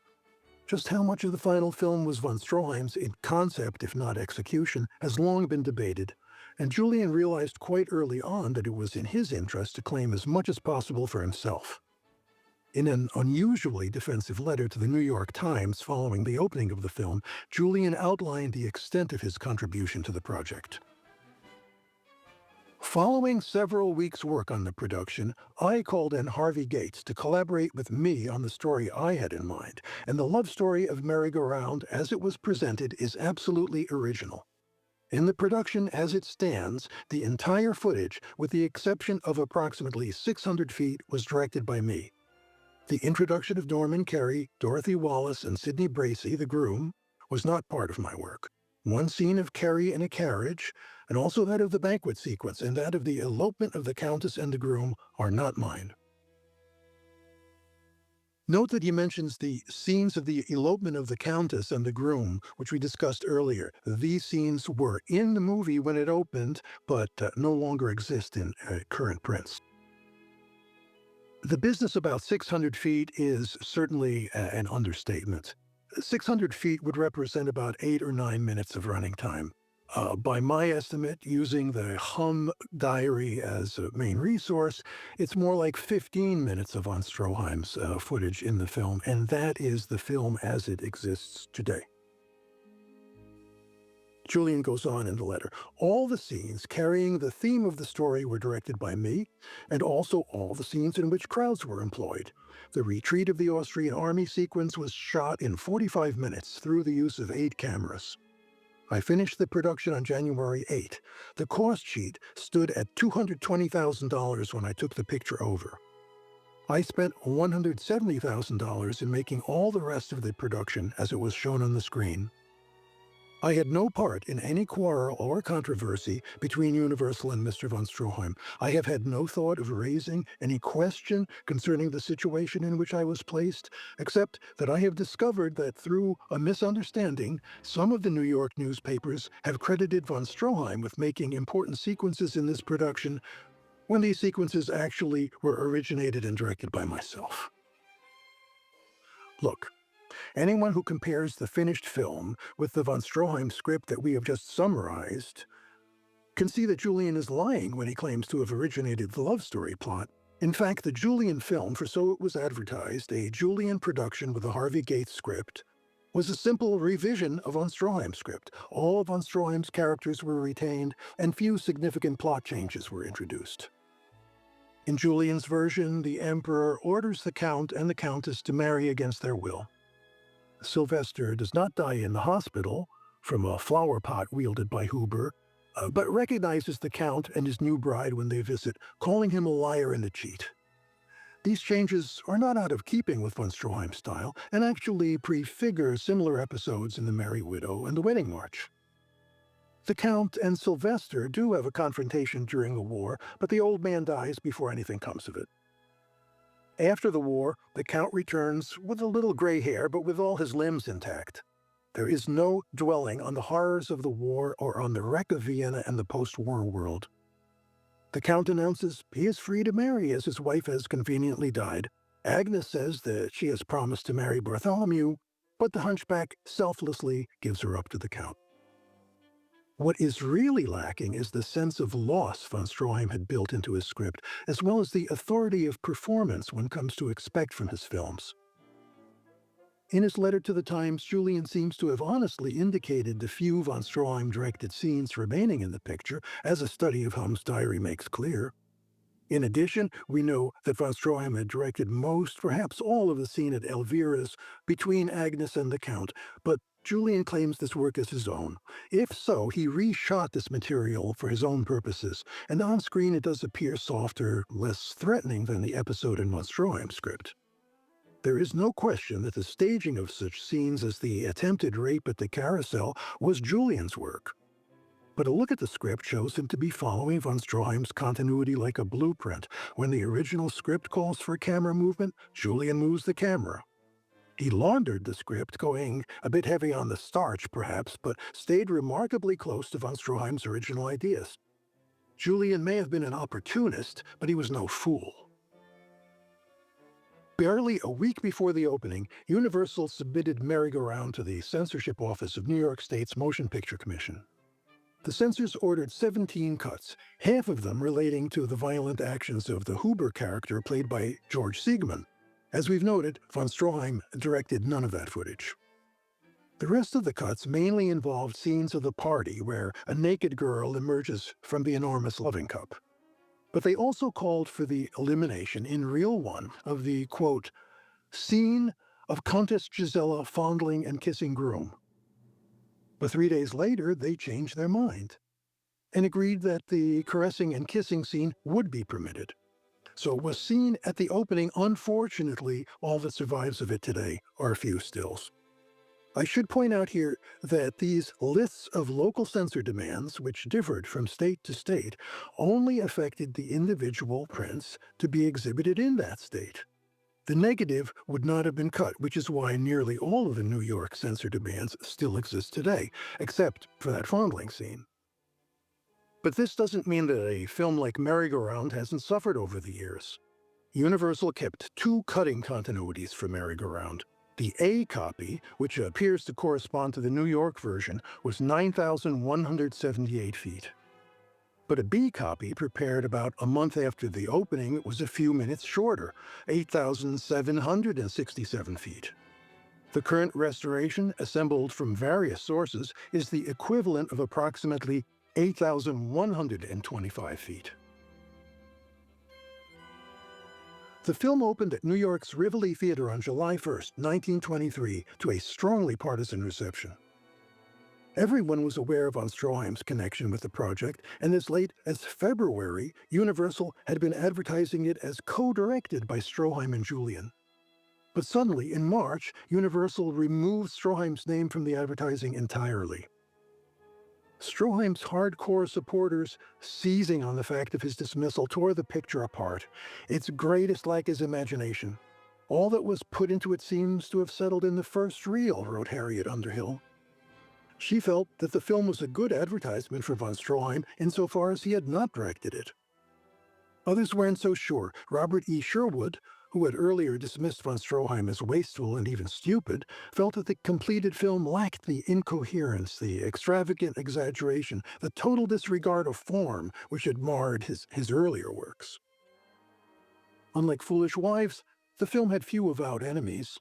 Just how much of the final film was von Stroheim's in concept, if not execution, has long been debated, and Julian realized quite early on that it was in his interest to claim as much as possible for himself. In an unusually defensive letter to the New York Times following the opening of the film, Julian outlined the extent of his contribution to the project. Following several weeks' work on the production, I called in Harvey Gates to collaborate with me on the story I had in mind, and the love story of Merry-Go-Round as it was presented is absolutely original. In the production as it stands, the entire footage, with the exception of approximately 600 feet, was directed by me. The introduction of Norman Carey, Dorothy Wallace, and Sidney Bracey, the groom, was not part of my work. One scene of Carey in a carriage, and also that of the banquet sequence and that of the elopement of the Countess and the groom, are not mine. Note that he mentions the scenes of the elopement of the Countess and the groom, which we discussed earlier. These scenes were in the movie when it opened, but no longer exist in current prints. The business about 600 feet is certainly an understatement. 600 feet would represent about 8 or 9 minutes of running time. By my estimate, using the Hum diary as a main resource, it's more like 15 minutes of von Stroheim's footage in the film, and that is the film as it exists today. Julian goes on in the letter. All the scenes carrying the theme of the story were directed by me, and also all the scenes in which crowds were employed. The retreat of the Austrian army sequence was shot in 45 minutes through the use of 8 cameras. I finished the production on January 8. The cost sheet stood at $220,000 when I took the picture over. I spent $170,000 in making all the rest of the production as it was shown on the screen. I had no part in any quarrel or controversy between Universal and Mr. von Stroheim. I have had no thought of raising any question concerning the situation in which I was placed, except that I have discovered that through a misunderstanding, some of the New York newspapers have credited von Stroheim with making important sequences in this production, when these sequences actually were originated and directed by myself. Look, anyone who compares the finished film with the von Stroheim script that we have just summarized can see that Julian is lying when he claims to have originated the love story plot. In fact, the Julian film, for so it was advertised, a Julian production with a Harvey Gates script, was a simple revision of von Stroheim's script. All of von Stroheim's characters were retained, and few significant plot changes were introduced. In Julian's version, the Emperor orders the Count and the Countess to marry against their will. Sylvester does not die in the hospital from a flower pot wielded by Huber, but recognizes the Count and his new bride when they visit, calling him a liar and a cheat. These changes are not out of keeping with von Stroheim's style, and actually prefigure similar episodes in The Merry Widow and The Wedding March. The Count and Sylvester do have a confrontation during the war, but the old man dies before anything comes of it. After the war, the Count returns with a little gray hair, but with all his limbs intact. There is no dwelling on the horrors of the war or on the wreck of Vienna and the post-war world. The Count announces he is free to marry as his wife has conveniently died. Agnes says that she has promised to marry Bartholomew, but the hunchback selflessly gives her up to the Count. What is really lacking is the sense of loss von Stroheim had built into his script, as well as the authority of performance one comes to expect from his films. In his letter to the Times, Julian seems to have honestly indicated the few von Stroheim-directed scenes remaining in the picture, as a study of Hum's diary makes clear. In addition, we know that von Stroheim had directed most, perhaps all, of the scene at Elvira's between Agnes and the Count, but Julian claims this work is his own. If so, he reshot this material for his own purposes, and on screen it does appear softer, less threatening than the episode in von Stroheim's script. There is no question that the staging of such scenes as the attempted rape at the carousel was Julian's work. But a look at the script shows him to be following von Stroheim's continuity like a blueprint. When the original script calls for camera movement, Julian moves the camera. He laundered the script, going a bit heavy on the starch, perhaps, but stayed remarkably close to von Stroheim's original ideas. Julian may have been an opportunist, but he was no fool. Barely a week before the opening, Universal submitted Merry-Go-Round to the censorship office of New York State's Motion Picture Commission. The censors ordered 17 cuts, half of them relating to the violent actions of the Huber character played by George Siegmann. As we've noted, von Stroheim directed none of that footage. The rest of the cuts mainly involved scenes of the party where a naked girl emerges from the enormous loving cup. But they also called for the elimination, in reel one, of the, quote, scene of Countess Gisela fondling and kissing groom. But 3 days later, they changed their mind and agreed that the caressing and kissing scene would be permitted. So it was seen at the opening. Unfortunately, all that survives of it today are a few stills. I should point out here that these lists of local censor demands, which differed from state to state, only affected the individual prints to be exhibited in that state. The negative would not have been cut, which is why nearly all of the New York censor demands still exist today, except for that fondling scene. But this doesn't mean that a film like Merry-Go-Round hasn't suffered over the years. Universal kept two cutting continuities for Merry-Go-Round. The A copy, which appears to correspond to the New York version, was 9,178 feet. But a B copy, prepared about a month after the opening, was a few minutes shorter, 8,767 feet. The current restoration, assembled from various sources, is the equivalent of approximately 8,125 feet. The film opened at New York's Rivoli Theater on July 1, 1923, to a strongly partisan reception. Everyone was aware of von Stroheim's connection with the project, and as late as February, Universal had been advertising it as co-directed by Stroheim and Julian. But suddenly, in March, Universal removed Stroheim's name from the advertising entirely. Stroheim's hardcore supporters, seizing on the fact of his dismissal, tore the picture apart. Its greatest lack is imagination. All that was put into it seems to have settled in the first reel, wrote Harriet Underhill. She felt that the film was a good advertisement for von Stroheim insofar as he had not directed it. Others weren't so sure. Robert E. Sherwood, who had earlier dismissed von Stroheim as wasteful and even stupid, felt that the completed film lacked the incoherence, the extravagant exaggeration, the total disregard of form which had marred his earlier works. Unlike Foolish Wives, the film had few avowed enemies.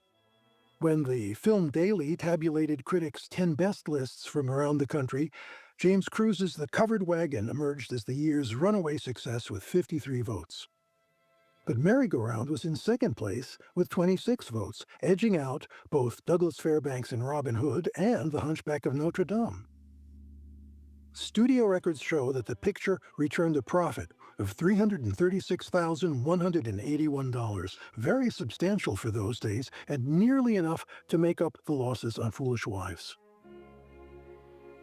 When the Film Daily tabulated critics' 10 best lists from around the country, James Cruise's The Covered Wagon emerged as the year's runaway success with 53 votes. But Merry-Go-Round was in second place with 26 votes, edging out both Douglas Fairbanks and Robin Hood and The Hunchback of Notre Dame. Studio records show that the picture returned a profit of $336,181, very substantial for those days and nearly enough to make up the losses on Foolish Wives.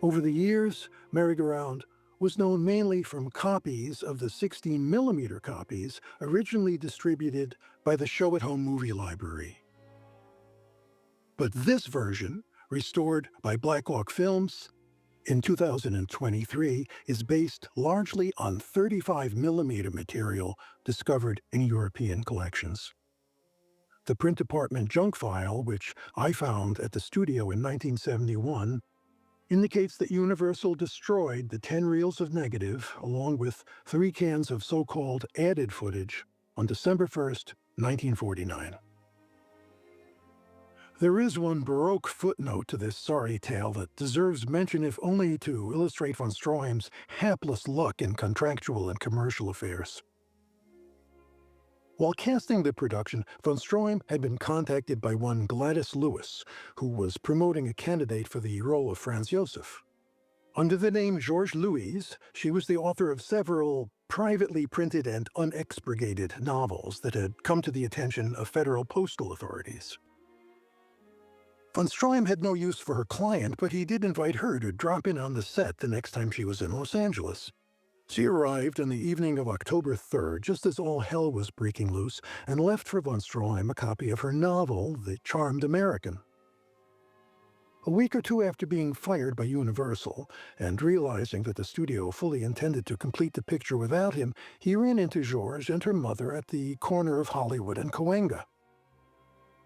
Over the years, Merry-Go-Round was known mainly from copies of the 16mm copies originally distributed by the Show-at-Home Movie Library. But this version, restored by Black Hawk Films in 2023, is based largely on 35mm material discovered in European collections. The print department junk file, which I found at the studio in 1971, indicates that Universal destroyed the 10 reels of negative, along with 3 cans of so-called added footage, on December 1, 1949. There is one Baroque footnote to this sorry tale that deserves mention if only to illustrate von Stroheim's hapless luck in contractual and commercial affairs. While casting the production, von Stroheim had been contacted by one Gladys Lewis, who was promoting a candidate for the role of Franz Josef. Under the name Georges Louise, she was the author of several privately printed and unexpurgated novels that had come to the attention of federal postal authorities. Von Stroheim had no use for her client, but he did invite her to drop in on the set the next time she was in Los Angeles. She arrived on the evening of October 3rd, just as all hell was breaking loose, and left for von Stroheim a copy of her novel, The Charmed American. A week or two after being fired by Universal, and realizing that the studio fully intended to complete the picture without him, he ran into Georges and her mother at the corner of Hollywood and Cahuenga.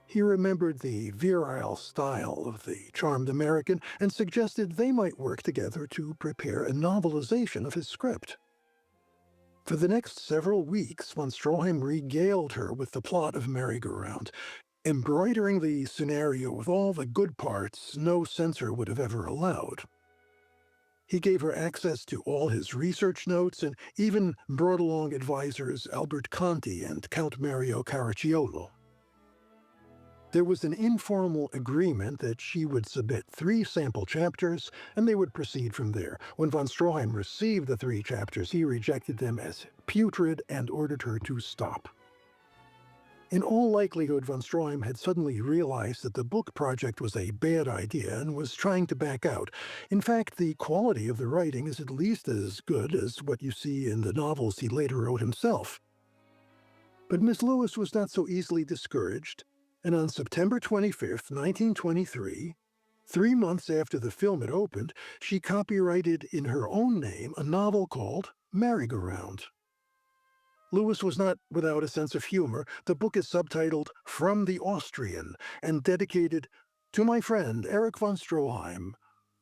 He remembered the virile style of The Charmed American and suggested they might work together to prepare a novelization of his script. For the next several weeks, von Stroheim regaled her with the plot of Merry-Go-Round, embroidering the scenario with all the good parts no censor would have ever allowed. He gave her access to all his research notes and even brought along advisors Albert Conti and Count Mario Caracciolo. There was an informal agreement that she would submit 3 sample chapters, and they would proceed from there. When von Stroheim received the 3 chapters, he rejected them as putrid and ordered her to stop. In all likelihood, von Stroheim had suddenly realized that the book project was a bad idea and was trying to back out. In fact, the quality of the writing is at least as good as what you see in the novels he later wrote himself. But Miss Lewis was not so easily discouraged, and on September 25th, 1923, 3 months after the film had opened, she copyrighted in her own name a novel called Merry-Go-Round. Lewis was not without a sense of humor. The book is subtitled From the Austrian and dedicated to my friend Erich von Stroheim,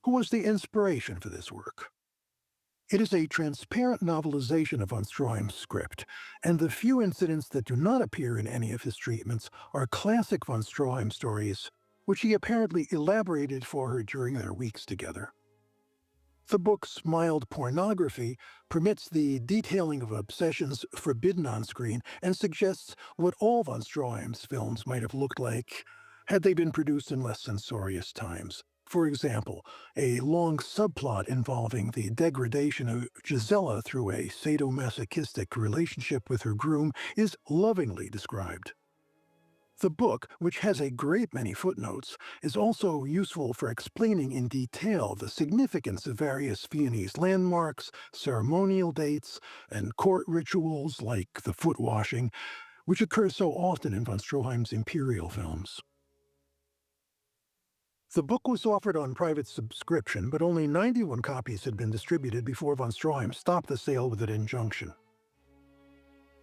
who was the inspiration for this work. It is a transparent novelization of von Stroheim's script, and the few incidents that do not appear in any of his treatments are classic von Stroheim stories, which he apparently elaborated for her during their weeks together. The book's mild pornography permits the detailing of obsessions forbidden on screen and suggests what all von Stroheim's films might have looked like had they been produced in less censorious times. For example, a long subplot involving the degradation of Gisela through a sadomasochistic relationship with her groom is lovingly described. The book, which has a great many footnotes, is also useful for explaining in detail the significance of various Viennese landmarks, ceremonial dates, and court rituals like the foot washing, which occur so often in von Stroheim's imperial films. The book was offered on private subscription, but only 91 copies had been distributed before von Stroheim stopped the sale with an injunction.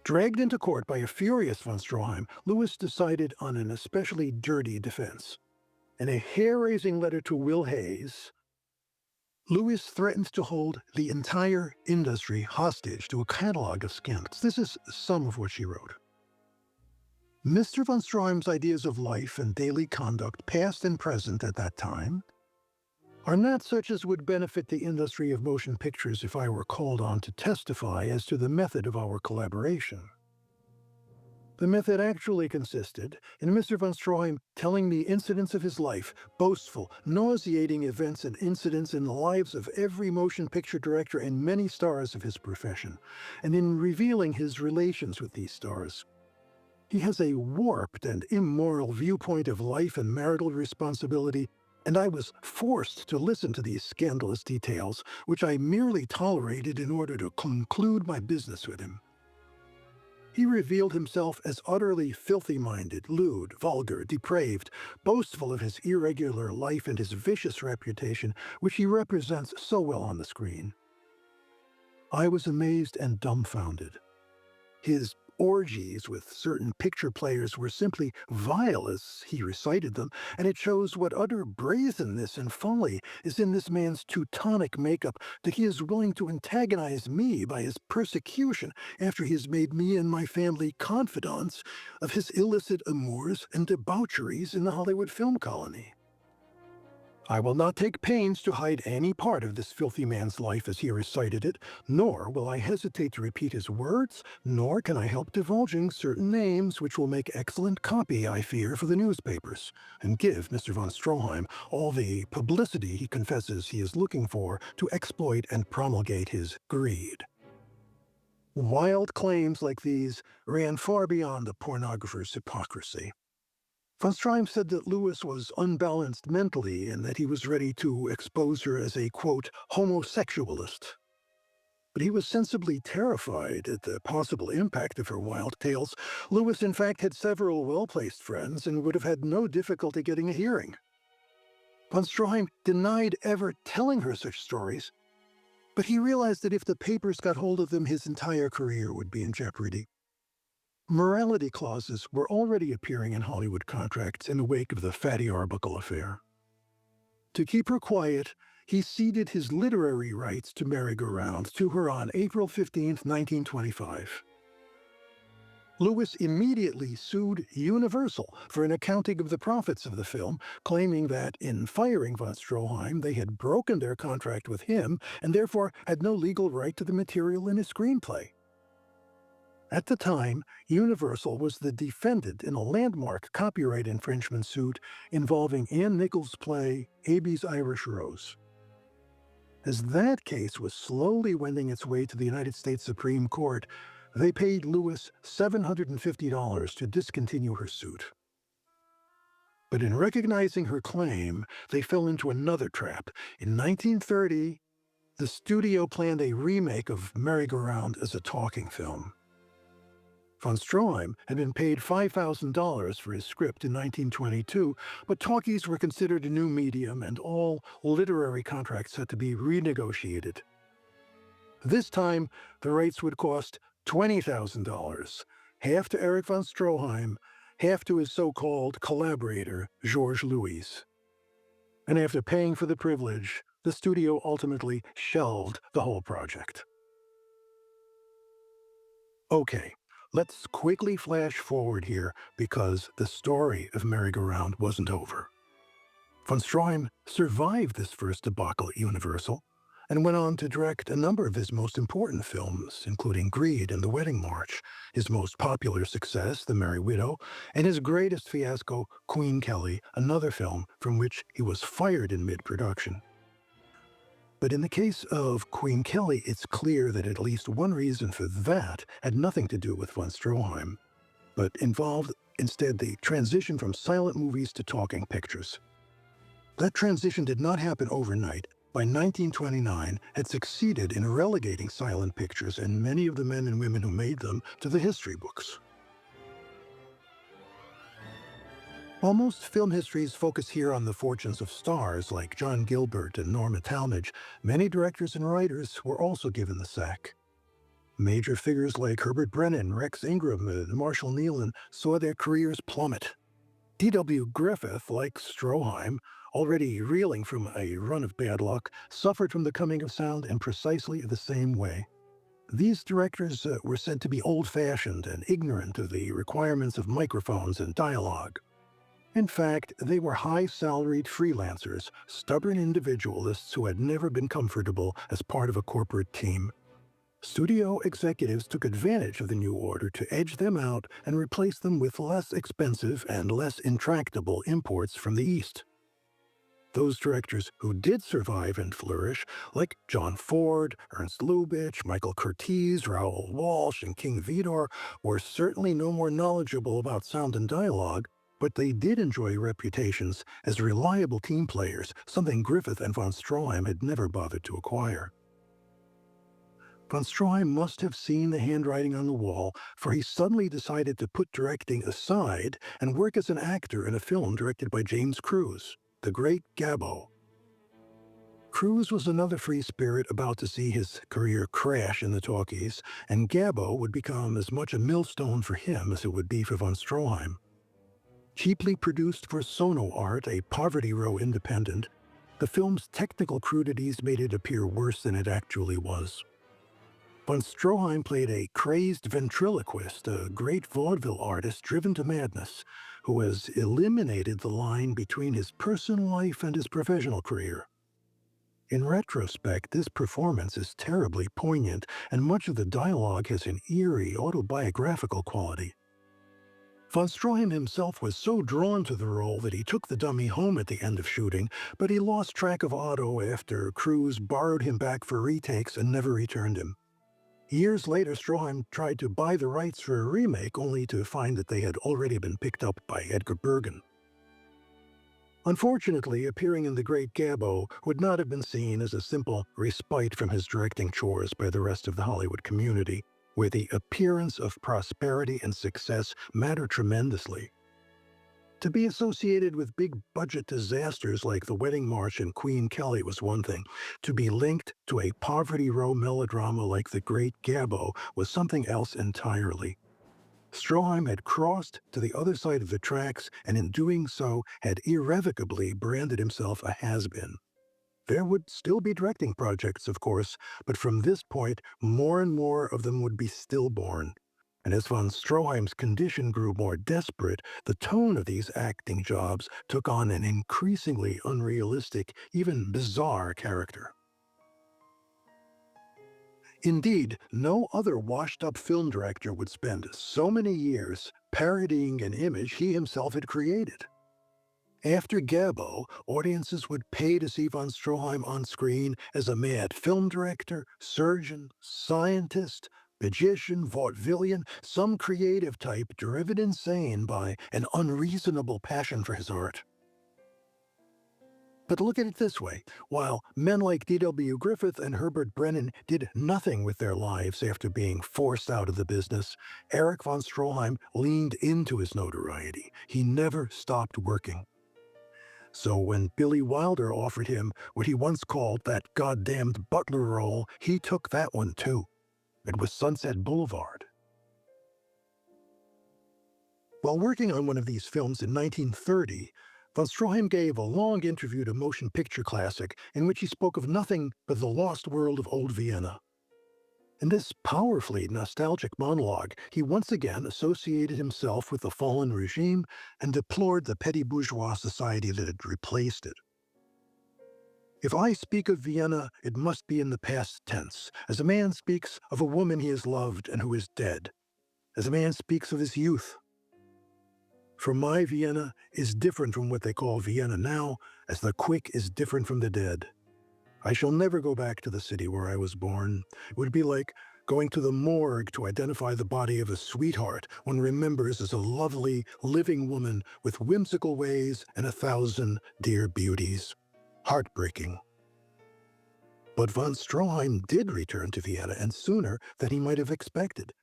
Dragged into court by a furious von Stroheim, Lewis decided on an especially dirty defense. In a hair-raising letter to Will Hayes, Lewis threatened to hold the entire industry hostage to a catalog of scandals. This is some of what she wrote. Mr. von Stroheim's ideas of life and daily conduct, past and present at that time, are not such as would benefit the industry of motion pictures if I were called on to testify as to the method of our collaboration. The method actually consisted in Mr. von Stroheim telling me incidents of his life, boastful, nauseating events and incidents in the lives of every motion picture director and many stars of his profession, and in revealing his relations with these stars. He has a warped and immoral viewpoint of life and marital responsibility, and I was forced to listen to these scandalous details, which I merely tolerated in order to conclude my business with him. He revealed himself as utterly filthy-minded, lewd, vulgar, depraved, boastful of his irregular life and his vicious reputation, which he represents so well on the screen. I was amazed and dumbfounded. His orgies with certain picture players were simply vile as he recited them, and it shows what utter brazenness and folly is in this man's Teutonic makeup that he is willing to antagonize me by his persecution after he has made me and my family confidants of his illicit amours and debaucheries in the Hollywood film colony. I will not take pains to hide any part of this filthy man's life as he recited it, nor will I hesitate to repeat his words, nor can I help divulging certain names which will make excellent copy, I fear, for the newspapers, and give Mr. von Stroheim all the publicity he confesses he is looking for to exploit and promulgate his greed. Wild claims like these ran far beyond the pornographer's hypocrisy. Von Stroheim said that Lewis was unbalanced mentally and that he was ready to expose her as a, quote, homosexualist. But he was sensibly terrified at the possible impact of her wild tales. Lewis, in fact, had several well-placed friends and would have had no difficulty getting a hearing. Von Stroheim denied ever telling her such stories, but he realized that if the papers got hold of them, his entire career would be in jeopardy. Morality clauses were already appearing in Hollywood contracts in the wake of the Fatty Arbuckle affair. To keep her quiet, he ceded his literary rights to Merry-Go-Round to her on April 15, 1925. Lewis immediately sued Universal for an accounting of the profits of the film, claiming that in firing von Stroheim they had broken their contract with him and therefore had no legal right to the material in his screenplay. At the time, Universal was the defendant in a landmark copyright infringement suit involving Ann Nichols' play Abie's Irish Rose. As that case was slowly wending its way to the United States Supreme Court, they paid Lewis $750 to discontinue her suit. But in recognizing her claim, they fell into another trap. In 1930, the studio planned a remake of Merry-Go-Round as a talking film. Von Stroheim had been paid $5,000 for his script in 1922, but talkies were considered a new medium and all literary contracts had to be renegotiated. This time, the rates would cost $20,000, half to Erich von Stroheim, half to his so-called collaborator, Georges Louis. And after paying for the privilege, the studio ultimately shelved the whole project. Okay, let's quickly flash forward here because the story of Merry-Go-Round wasn't over. Von Stroheim survived this first debacle at Universal and went on to direct a number of his most important films, including Greed and The Wedding March, his most popular success, The Merry Widow, and his greatest fiasco, Queen Kelly, another film from which he was fired in mid-production. But in the case of Queen Kelly, it's clear that at least one reason for that had nothing to do with von Stroheim, but involved instead the transition from silent movies to talking pictures. That transition did not happen overnight. By 1929, had succeeded in relegating silent pictures and many of the men and women who made them to the history books. While most film histories focus here on the fortunes of stars like John Gilbert and Norma Talmadge, many directors and writers were also given the sack. Major figures like Herbert Brennan, Rex Ingram, and Marshall Nealon saw their careers plummet. D.W. Griffith, like Stroheim, already reeling from a run of bad luck, suffered from the coming of sound in precisely the same way. These directors were said to be old-fashioned and ignorant of the requirements of microphones and dialogue. In fact, they were high-salaried freelancers, stubborn individualists who had never been comfortable as part of a corporate team. Studio executives took advantage of the new order to edge them out and replace them with less expensive and less intractable imports from the East. Those directors who did survive and flourish, like John Ford, Ernst Lubitsch, Michael Curtiz, Raoul Walsh, and King Vidor, were certainly no more knowledgeable about sound and dialogue, but they did enjoy reputations as reliable team players, something Griffith and von Stroheim had never bothered to acquire. Von Stroheim must have seen the handwriting on the wall, for he suddenly decided to put directing aside and work as an actor in a film directed by James Cruise, The Great Gabbo. Cruise was another free spirit about to see his career crash in the talkies, and Gabbo would become as much a millstone for him as it would be for von Stroheim. Cheaply produced for Sono Art, a Poverty Row independent, the film's technical crudities made it appear worse than it actually was. Von Stroheim played a crazed ventriloquist, a great vaudeville artist driven to madness, who has eliminated the line between his personal life and his professional career. In retrospect, this performance is terribly poignant, and much of the dialogue has an eerie, autobiographical quality. Von Stroheim himself was so drawn to the role that he took the dummy home at the end of shooting, but he lost track of Otto after Cruise borrowed him back for retakes and never returned him. Years later, Stroheim tried to buy the rights for a remake, only to find that they had already been picked up by Edgar Bergen. Unfortunately, appearing in The Great Gabbo would not have been seen as a simple respite from his directing chores by the rest of the Hollywood community, where the appearance of prosperity and success mattered tremendously. To be associated with big-budget disasters like The Wedding March and Queen Kelly was one thing. To be linked to a Poverty Row melodrama like The Great Gabbo was something else entirely. Stroheim had crossed to the other side of the tracks, and in doing so had irrevocably branded himself a has-been. There would still be directing projects, of course, but from this point, more and more of them would be stillborn. And as von Stroheim's condition grew more desperate, the tone of these acting jobs took on an increasingly unrealistic, even bizarre character. Indeed, no other washed-up film director would spend so many years parodying an image he himself had created. After Gabbo, audiences would pay to see von Stroheim on screen as a mad film director, surgeon, scientist, magician, vaudevillian, some creative type driven insane by an unreasonable passion for his art. But look at it this way. While men like D.W. Griffith and Herbert Brennan did nothing with their lives after being forced out of the business, Erich von Stroheim leaned into his notoriety. He never stopped working. So when Billy Wilder offered him what he once called that goddamned butler role, he took that one too. It was Sunset Boulevard. While working on one of these films in 1930, von Stroheim gave a long interview to Motion Picture Classic in which he spoke of nothing but the lost world of old Vienna. In this powerfully nostalgic monologue, he once again associated himself with the fallen regime and deplored the petty bourgeois society that had replaced it. If I speak of Vienna, it must be in the past tense, as a man speaks of a woman he has loved and who is dead, as a man speaks of his youth. For my Vienna is different from what they call Vienna now, as the quick is different from the dead. I shall never go back to the city where I was born. It would be like going to the morgue to identify the body of a sweetheart one remembers as a lovely, living woman with whimsical ways and 1,000 dear beauties. Heartbreaking. But von Stroheim did return to Vienna, and sooner than he might have expected.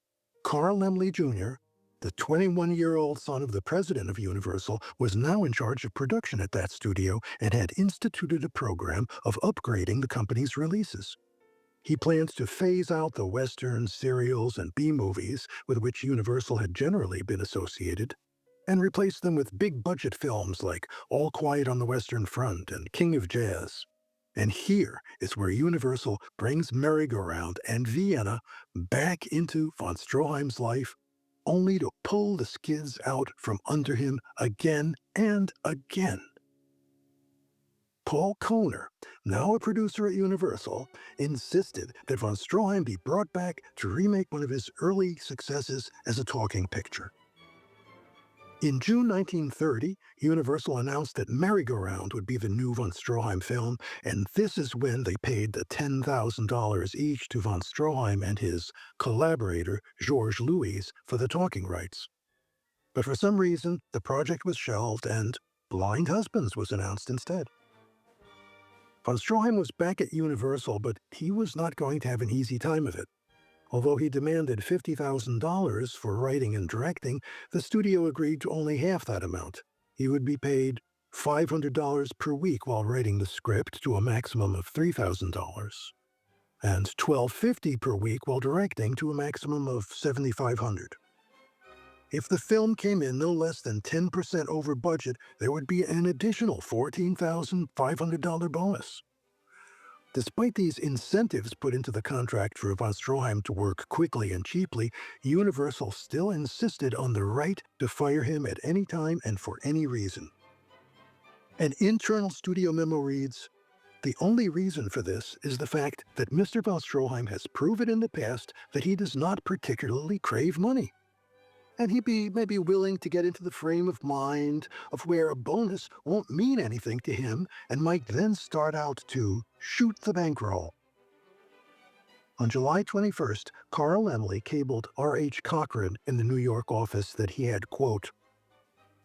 Carl Laemmle Jr., the 21-year-old son of the president of Universal, was now in charge of production at that studio and had instituted a program of upgrading the company's releases. He plans to phase out the westerns, serials, and B-movies with which Universal had generally been associated, and replace them with big-budget films like All Quiet on the Western Front and King of Jazz. And here is where Universal brings Merry-Go-Round and Vienna back into von Stroheim's life, only to pull the skids out from under him again and again. Paul Kohner, now a producer at Universal, insisted that von Stroheim be brought back to remake one of his early successes as a talking picture. In June 1930, Universal announced that Merry-Go-Round would be the new von Stroheim film, and this is when they paid the $10,000 each to von Stroheim and his collaborator, Georges Louis, for the talking rights. But for some reason, the project was shelved and Blind Husbands was announced instead. Von Stroheim was back at Universal, but he was not going to have an easy time of it. Although he demanded $50,000 for writing and directing, the studio agreed to only half that amount. He would be paid $500 per week while writing the script to a maximum of $3,000, and $1,250 per week while directing to a maximum of $7,500. If the film came in no less than 10% over budget, there would be an additional $14,500 bonus. Despite these incentives put into the contract for von Stroheim to work quickly and cheaply, Universal still insisted on the right to fire him at any time and for any reason. An internal studio memo reads, "The only reason for this is the fact that Mr. von Stroheim has proven in the past that he does not particularly crave money. And he'd be maybe willing to get into the frame of mind of where a bonus won't mean anything to him and might then start out to shoot the bankroll." On July 21st, Carl Laemmle cabled R.H. Cochran in the New York office that he had, quote,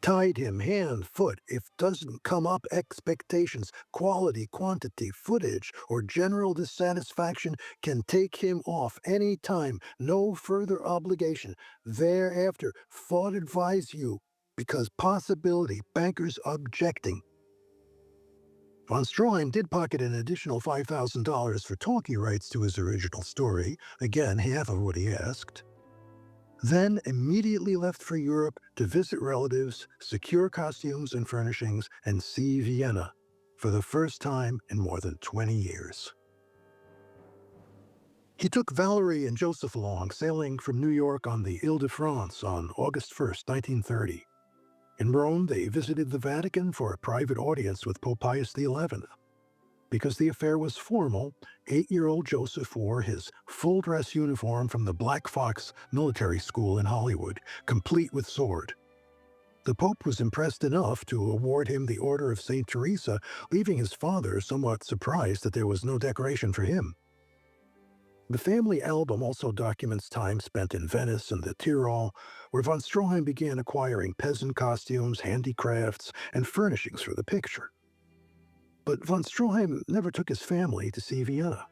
"tied him hand, foot, if doesn't come up expectations, quality, quantity, footage, or general dissatisfaction can take him off any time, no further obligation. Thereafter, thought advise you, because possibility, bankers objecting." Von Stroheim did pocket an additional $5,000 for talkie rights to his original story, again half of what he asked. Then immediately left for Europe to visit relatives, secure costumes and furnishings, and see Vienna for the first time in more than 20 years. He took Valerie and Joseph along, sailing from New York on the Ile-de-France on August 1st, 1930. In Rome, they visited the Vatican for a private audience with Pope Pius XI. Because the affair was formal, 8-year-old Joseph wore his full-dress uniform from the Black Fox Military School in Hollywood, complete with sword. The Pope was impressed enough to award him the Order of St. Teresa, leaving his father somewhat surprised that there was no decoration for him. The family album also documents time spent in Venice and the Tyrol, where von Stroheim began acquiring peasant costumes, handicrafts, and furnishings for the picture. But von Stroheim never took his family to see Vienna.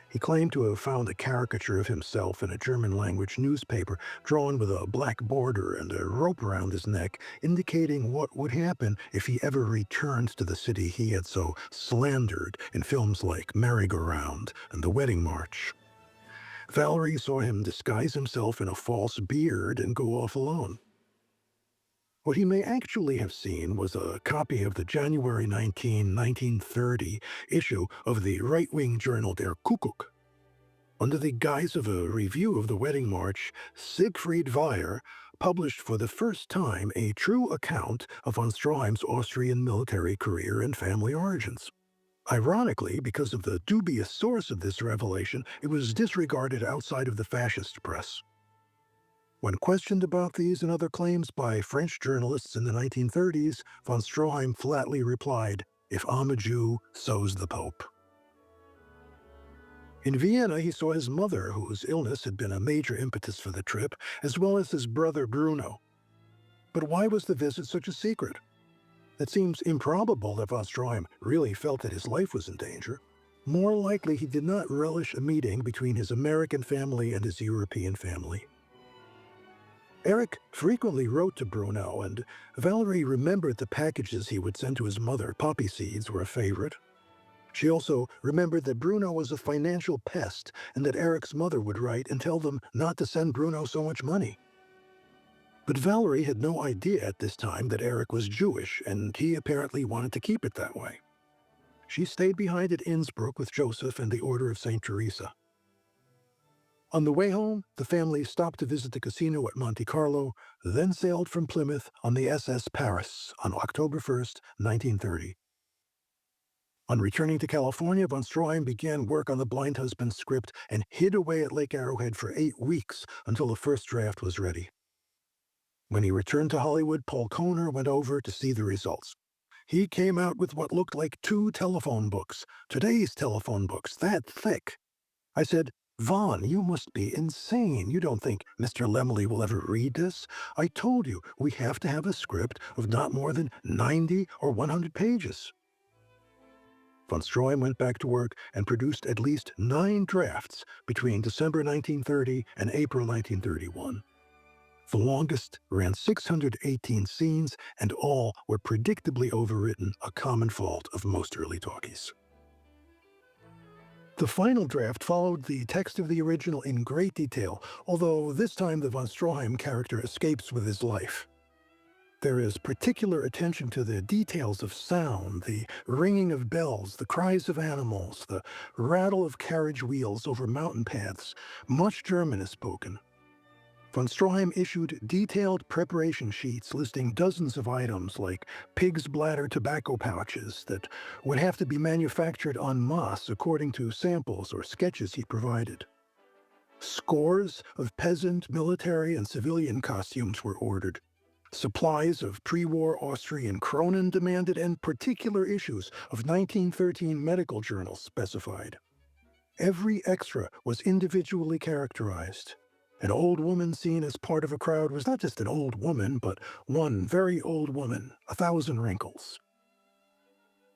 He claimed to have found a caricature of himself in a German-language newspaper drawn with a black border and a rope around his neck, indicating what would happen if he ever returned to the city he had so slandered in films like Merry-Go-Round and The Wedding March. Valerie saw him disguise himself in a false beard and go off alone. What he may actually have seen was a copy of the January 1930 issue of the right-wing journal Der Kuckuck. Under the guise of a review of the Wedding March, Siegfried Weyer published for the first time a true account of von Stroheim's Austrian military career and family origins. Ironically, because of the dubious source of this revelation, it was disregarded outside of the fascist press. When questioned about these and other claims by French journalists in the 1930s, von Stroheim flatly replied, "If I'm a Jew, so's the Pope." In Vienna, he saw his mother, whose illness had been a major impetus for the trip, as well as his brother Bruno. But why was the visit such a secret? It seems improbable that von Stroheim really felt that his life was in danger. More likely, he did not relish a meeting between his American family and his European family. Eric frequently wrote to Bruno, and Valerie remembered the packages he would send to his mother. Poppy seeds were a favorite. She also remembered that Bruno was a financial pest and that Eric's mother would write and tell them not to send Bruno so much money. But Valerie had no idea at this time that Eric was Jewish, and he apparently wanted to keep it that way. She stayed behind at Innsbruck with Joseph and the Order of St. Teresa. On the way home, the family stopped to visit the casino at Monte Carlo, then sailed from Plymouth on the SS Paris on October 1st, 1930. On returning to California, von Stroheim began work on the Blind Husband script and hid away at Lake Arrowhead for 8 weeks until the first draft was ready. When he returned to Hollywood, Paul Kohner went over to see the results. He came out with what looked like 2 telephone books, today's telephone books, that thick. I said, "Von, you must be insane. You don't think Mr. Laemmle will ever read this? I told you, we have to have a script of not more than 90 or 100 pages. Von Stroheim went back to work and produced at least 9 drafts between December 1930 and April 1931. The longest ran 618 scenes, and all were predictably overwritten, a common fault of most early talkies. The final draft followed the text of the original in great detail, although this time the von Stroheim character escapes with his life. There is particular attention to the details of sound, the ringing of bells, the cries of animals, the rattle of carriage wheels over mountain paths. Much German is spoken. Von Stroheim issued detailed preparation sheets listing dozens of items like pig's bladder tobacco pouches that would have to be manufactured en masse according to samples or sketches he provided. Scores of peasant, military, and civilian costumes were ordered. Supplies of pre-war Austrian Kronen demanded, and particular issues of 1913 medical journals specified. Every extra was individually characterized. An old woman seen as part of a crowd was not just an old woman, but one very old woman, 1,000 wrinkles.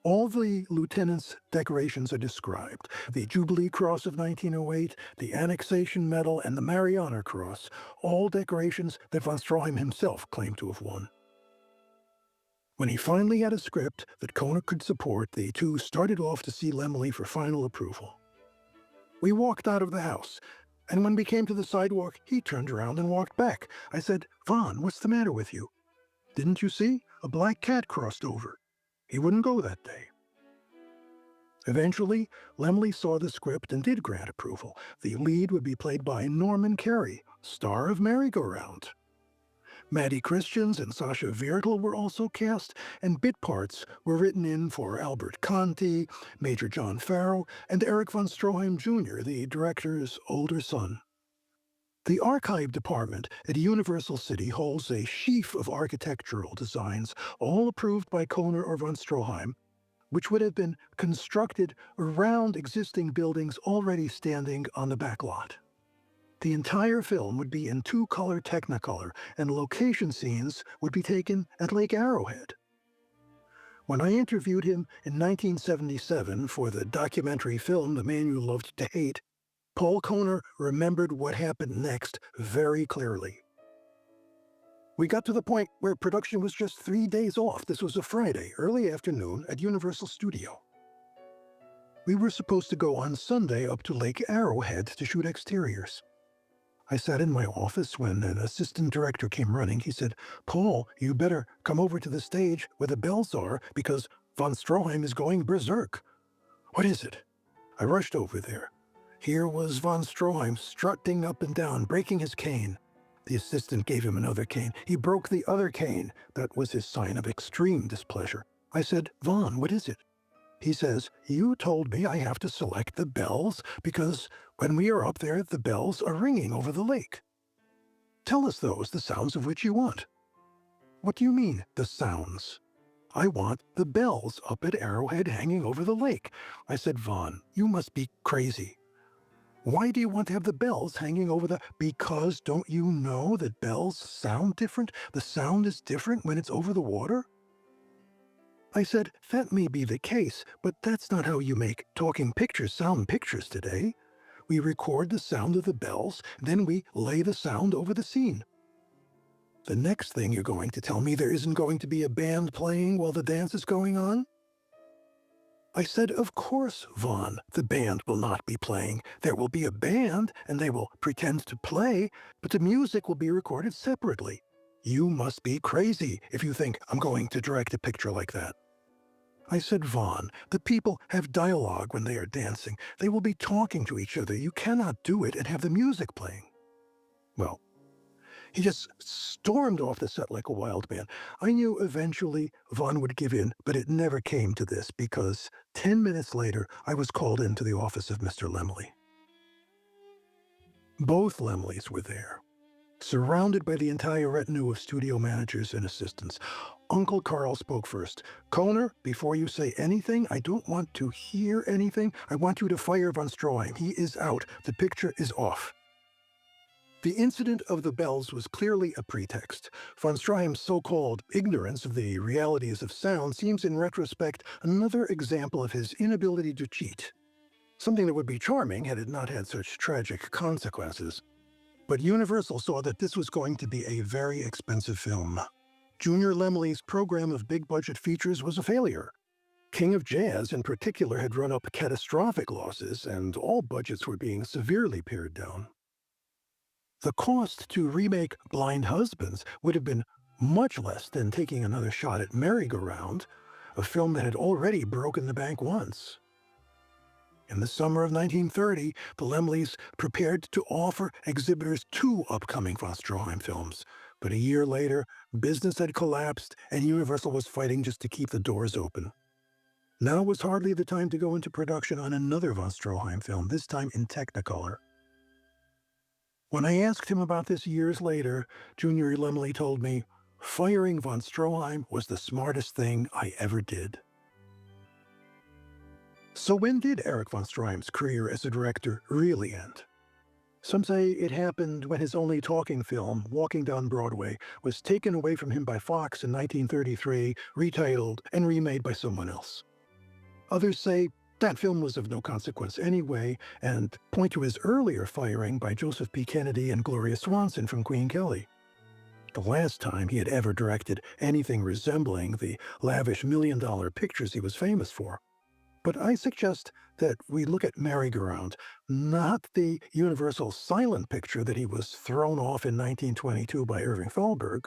All the lieutenant's decorations are described: the Jubilee Cross of 1908, the Annexation Medal, and the Mariana Cross, all decorations that von Stroheim himself claimed to have won. When he finally had a script that Kohner could support, the two started off to see Laemmle for final approval. We walked out of the house, and when we came to the sidewalk, he turned around and walked back. I said, "Von, what's the matter with you? Didn't you see? A black cat crossed over." He wouldn't go that day. Eventually, Laemmle saw the script and did grant approval. The lead would be played by Norman Carey, star of Merry-Go-Round. Maddie Christians and Sasha Viertel were also cast, and bit parts were written in for Albert Conti, Major John Farrow, and Eric von Stroheim Jr., the director's older son. The archive department at Universal City holds a sheaf of architectural designs, all approved by Kohner or von Stroheim, which would have been constructed around existing buildings already standing on the back lot. The entire film would be in 2-color Technicolor, and location scenes would be taken at Lake Arrowhead. When I interviewed him in 1977 for the documentary film The Man You Loved to Hate, Paul Kohner remembered what happened next very clearly. We got to the point where production was just 3 days off. This was a Friday, early afternoon at Universal Studio. We were supposed to go on Sunday up to Lake Arrowhead to shoot exteriors. I sat in my office when an assistant director came running. He said, "Paul, you better come over to the stage where the bells are because von Stroheim is going berserk." "What is it?" I rushed over there. Here was von Stroheim strutting up and down, breaking his cane. The assistant gave him another cane. He broke the other cane. That was his sign of extreme displeasure. I said, "Von, what is it?" He says, "You told me I have to select the bells because when we are up there, the bells are ringing over the lake. Tell us those, the sounds of which you want." "What do you mean, the sounds?" "I want the bells up at Arrowhead hanging over the lake." I said, "Von, you must be crazy. Why do you want to have the bells hanging over the—" "Because don't you know that bells sound different? The sound is different when it's over the water." I said, "That may be the case, but that's not how you make talking pictures sound pictures today. We record the sound of the bells, then we lay the sound over the scene. The next thing you're going to tell me there isn't going to be a band playing while the dance is going on?" I said, "Of course, Vaughn, the band will not be playing. There will be a band, and they will pretend to play, but the music will be recorded separately. You must be crazy if you think I'm going to direct a picture like that." I said, "Vaughn, the people have dialogue when they are dancing. They will be talking to each other. You cannot do it and have the music playing." Well, he just stormed off the set like a wild man. I knew eventually Vaughn would give in, but it never came to this because 10 minutes later, I was called into the office of Mr. Lemley. Both Lemleys were there, surrounded by the entire retinue of studio managers and assistants. Uncle Carl spoke first. "Kohner, before you say anything, I don't want to hear anything. I want you to fire von Stroheim. He is out. The picture is off." The incident of the bells was clearly a pretext. Von Stroheim's so-called ignorance of the realities of sound seems in retrospect another example of his inability to cheat. Something that would be charming had it not had such tragic consequences. But Universal saw that this was going to be a very expensive film. Junior Lemley's program of big-budget features was a failure. King of Jazz, in particular, had run up catastrophic losses, and all budgets were being severely pared down. The cost to remake Blind Husbands would have been much less than taking another shot at Merry-Go-Round, a film that had already broken the bank once. In the summer of 1930, the Lemleys prepared to offer exhibitors 2 upcoming von Stroheim films. But a year later, business had collapsed and Universal was fighting just to keep the doors open. Now was hardly the time to go into production on another von Stroheim film, this time in Technicolor. When I asked him about this years later, Junior Lemley told me, "Firing von Stroheim was the smartest thing I ever did." So when did Erich von Stroheim's career as a director really end? Some say it happened when his only talking film, Walking Down Broadway, was taken away from him by Fox in 1933, retitled, and remade by someone else. Others say that film was of no consequence anyway, and point to his earlier firing by Joseph P. Kennedy and Gloria Swanson from Queen Kelly. The last time he had ever directed anything resembling the lavish million-dollar pictures he was famous for. But I suggest that we look at Merry-Go-Round, not the Universal silent picture that he was thrown off in 1922 by Irving Thalberg,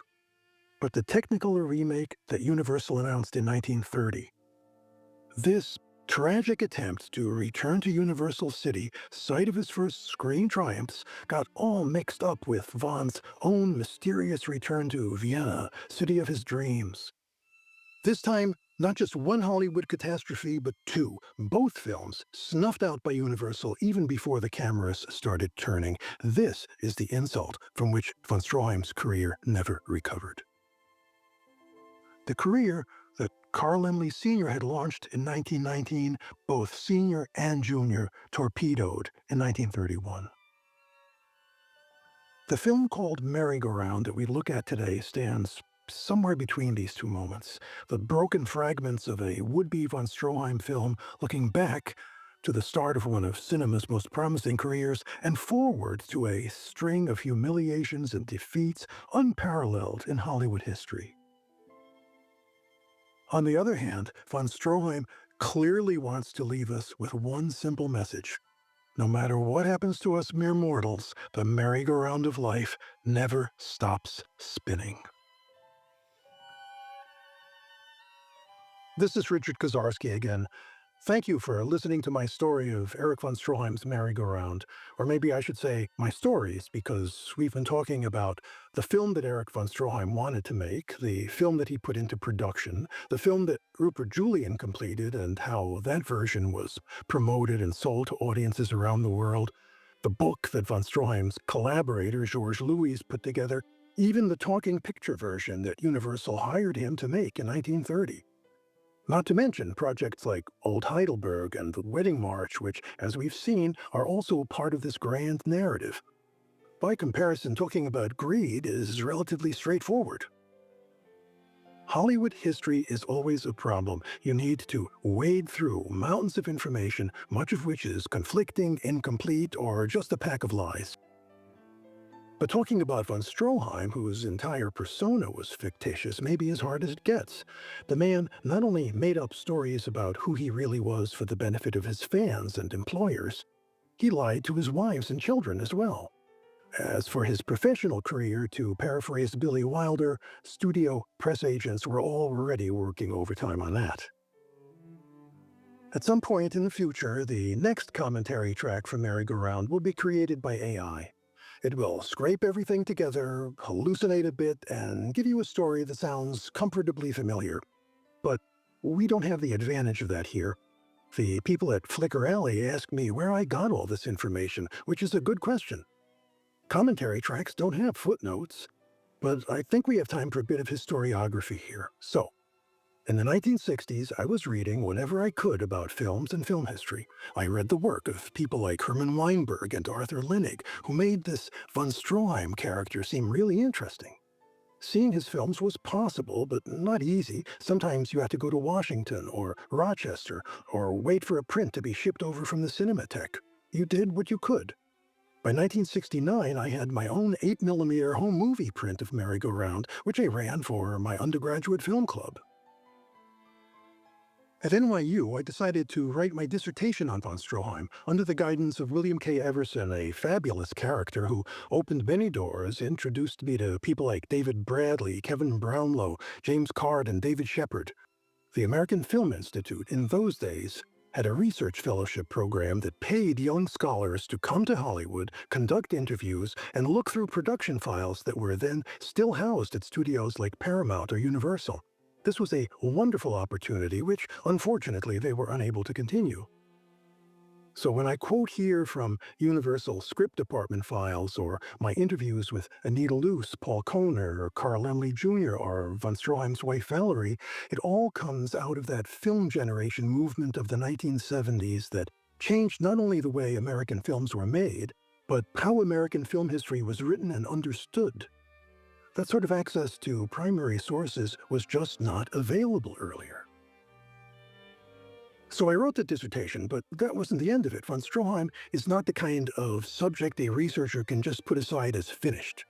but the Technicolor remake that Universal announced in 1930. This tragic attempt to return to Universal City, site of his first screen triumphs, got all mixed up with Vaughn's own mysterious return to Vienna, city of his dreams. This time, not just one Hollywood catastrophe, but 2, both films snuffed out by Universal even before the cameras started turning. This is the insult from which von Stroheim's career never recovered. The career that Carl Laemmle Sr. had launched in 1919, both senior and junior, torpedoed in 1931. The film called Merry-Go-Round that we look at today stands somewhere between these two moments, the broken fragments of a would-be von Stroheim film looking back to the start of one of cinema's most promising careers and forward to a string of humiliations and defeats unparalleled in Hollywood history. On the other hand, von Stroheim clearly wants to leave us with one simple message. No matter what happens to us mere mortals, the merry-go-round of life never stops spinning. This is Richard Kozarski again. Thank you for listening to my story of Erich von Stroheim's merry-go-round. Or maybe I should say my stories, because we've been talking about the film that Erich von Stroheim wanted to make, the film that he put into production, the film that Rupert Julian completed and how that version was promoted and sold to audiences around the world, the book that von Stroheim's collaborator Georges Louis put together, even the talking picture version that Universal hired him to make in 1930. Not to mention projects like Old Heidelberg and The Wedding March, which, as we've seen, are also part of this grand narrative. By comparison, talking about greed is relatively straightforward. Hollywood history is always a problem. You need to wade through mountains of information, much of which is conflicting, incomplete, or just a pack of lies. But talking about von Stroheim, whose entire persona was fictitious, may be as hard as it gets. The man not only made up stories about who he really was for the benefit of his fans and employers, he lied to his wives and children as well. As for his professional career, to paraphrase Billy Wilder, studio press agents were already working overtime on that. At some point in the future, the next commentary track for Merry-Go-Round will be created by AI. It will scrape everything together, hallucinate a bit, and give you a story that sounds comfortably familiar. But we don't have the advantage of that here. The people at Flickr Alley ask me where I got all this information, which is a good question. Commentary tracks don't have footnotes, but I think we have time for a bit of historiography here. So, in the 1960s, I was reading whatever I could about films and film history. I read the work of people like Herman Weinberg and Arthur Linig, who made this von Stroheim character seem really interesting. Seeing his films was possible, but not easy. Sometimes you had to go to Washington or Rochester, or wait for a print to be shipped over from the Cinematheque. You did what you could. By 1969, I had my own 8mm home movie print of Merry-Go-Round, which I ran for my undergraduate film club. At NYU, I decided to write my dissertation on von Stroheim under the guidance of William K. Everson, a fabulous character who opened many doors, introduced me to people like David Bradley, Kevin Brownlow, James Card, and David Shepard. The American Film Institute, in those days, had a research fellowship program that paid young scholars to come to Hollywood, conduct interviews, and look through production files that were then still housed at studios like Paramount or Universal. This was a wonderful opportunity, which, unfortunately, they were unable to continue. So when I quote here from Universal Script Department files, or my interviews with Anita Luce, Paul Kohner, or Carl Laemmle Jr., or von Stroheim's wife Valerie, it all comes out of that film generation movement of the 1970s that changed not only the way American films were made, but how American film history was written and understood. That sort of access to primary sources was just not available earlier. So I wrote the dissertation, but that wasn't the end of it. Von Stroheim is not the kind of subject a researcher can just put aside as finished.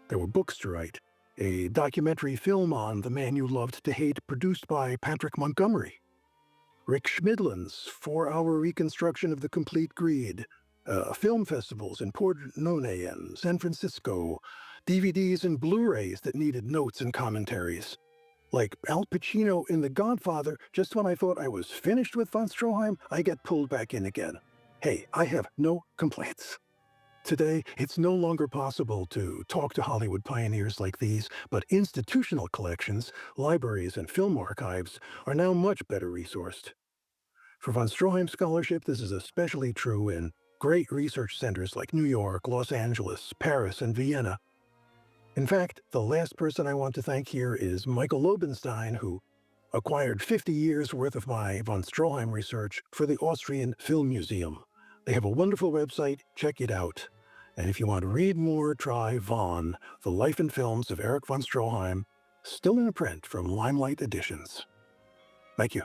There were books to write. A documentary film on The Man You Loved to Hate produced by Patrick Montgomery. Rick Schmidlin's 4-hour reconstruction of The Complete Greed. Film festivals in Pordenone and San Francisco, DVDs and Blu-rays that needed notes and commentaries. Like Al Pacino in The Godfather, just when I thought I was finished with von Stroheim, I get pulled back in again. Hey, I have no complaints. Today, it's no longer possible to talk to Hollywood pioneers like these, but institutional collections, libraries, and film archives are now much better resourced. For von Stroheim scholarship, this is especially true in great research centers like New York, Los Angeles, Paris, and Vienna. In fact, the last person I want to thank here is Michael Lobenstein, who acquired 50 years' worth of my von Stroheim research for the Austrian Film Museum. They have a wonderful website, check it out. And if you want to read more, try Von, The Life and Films of Erich von Stroheim, still in print from Limelight Editions. Thank you.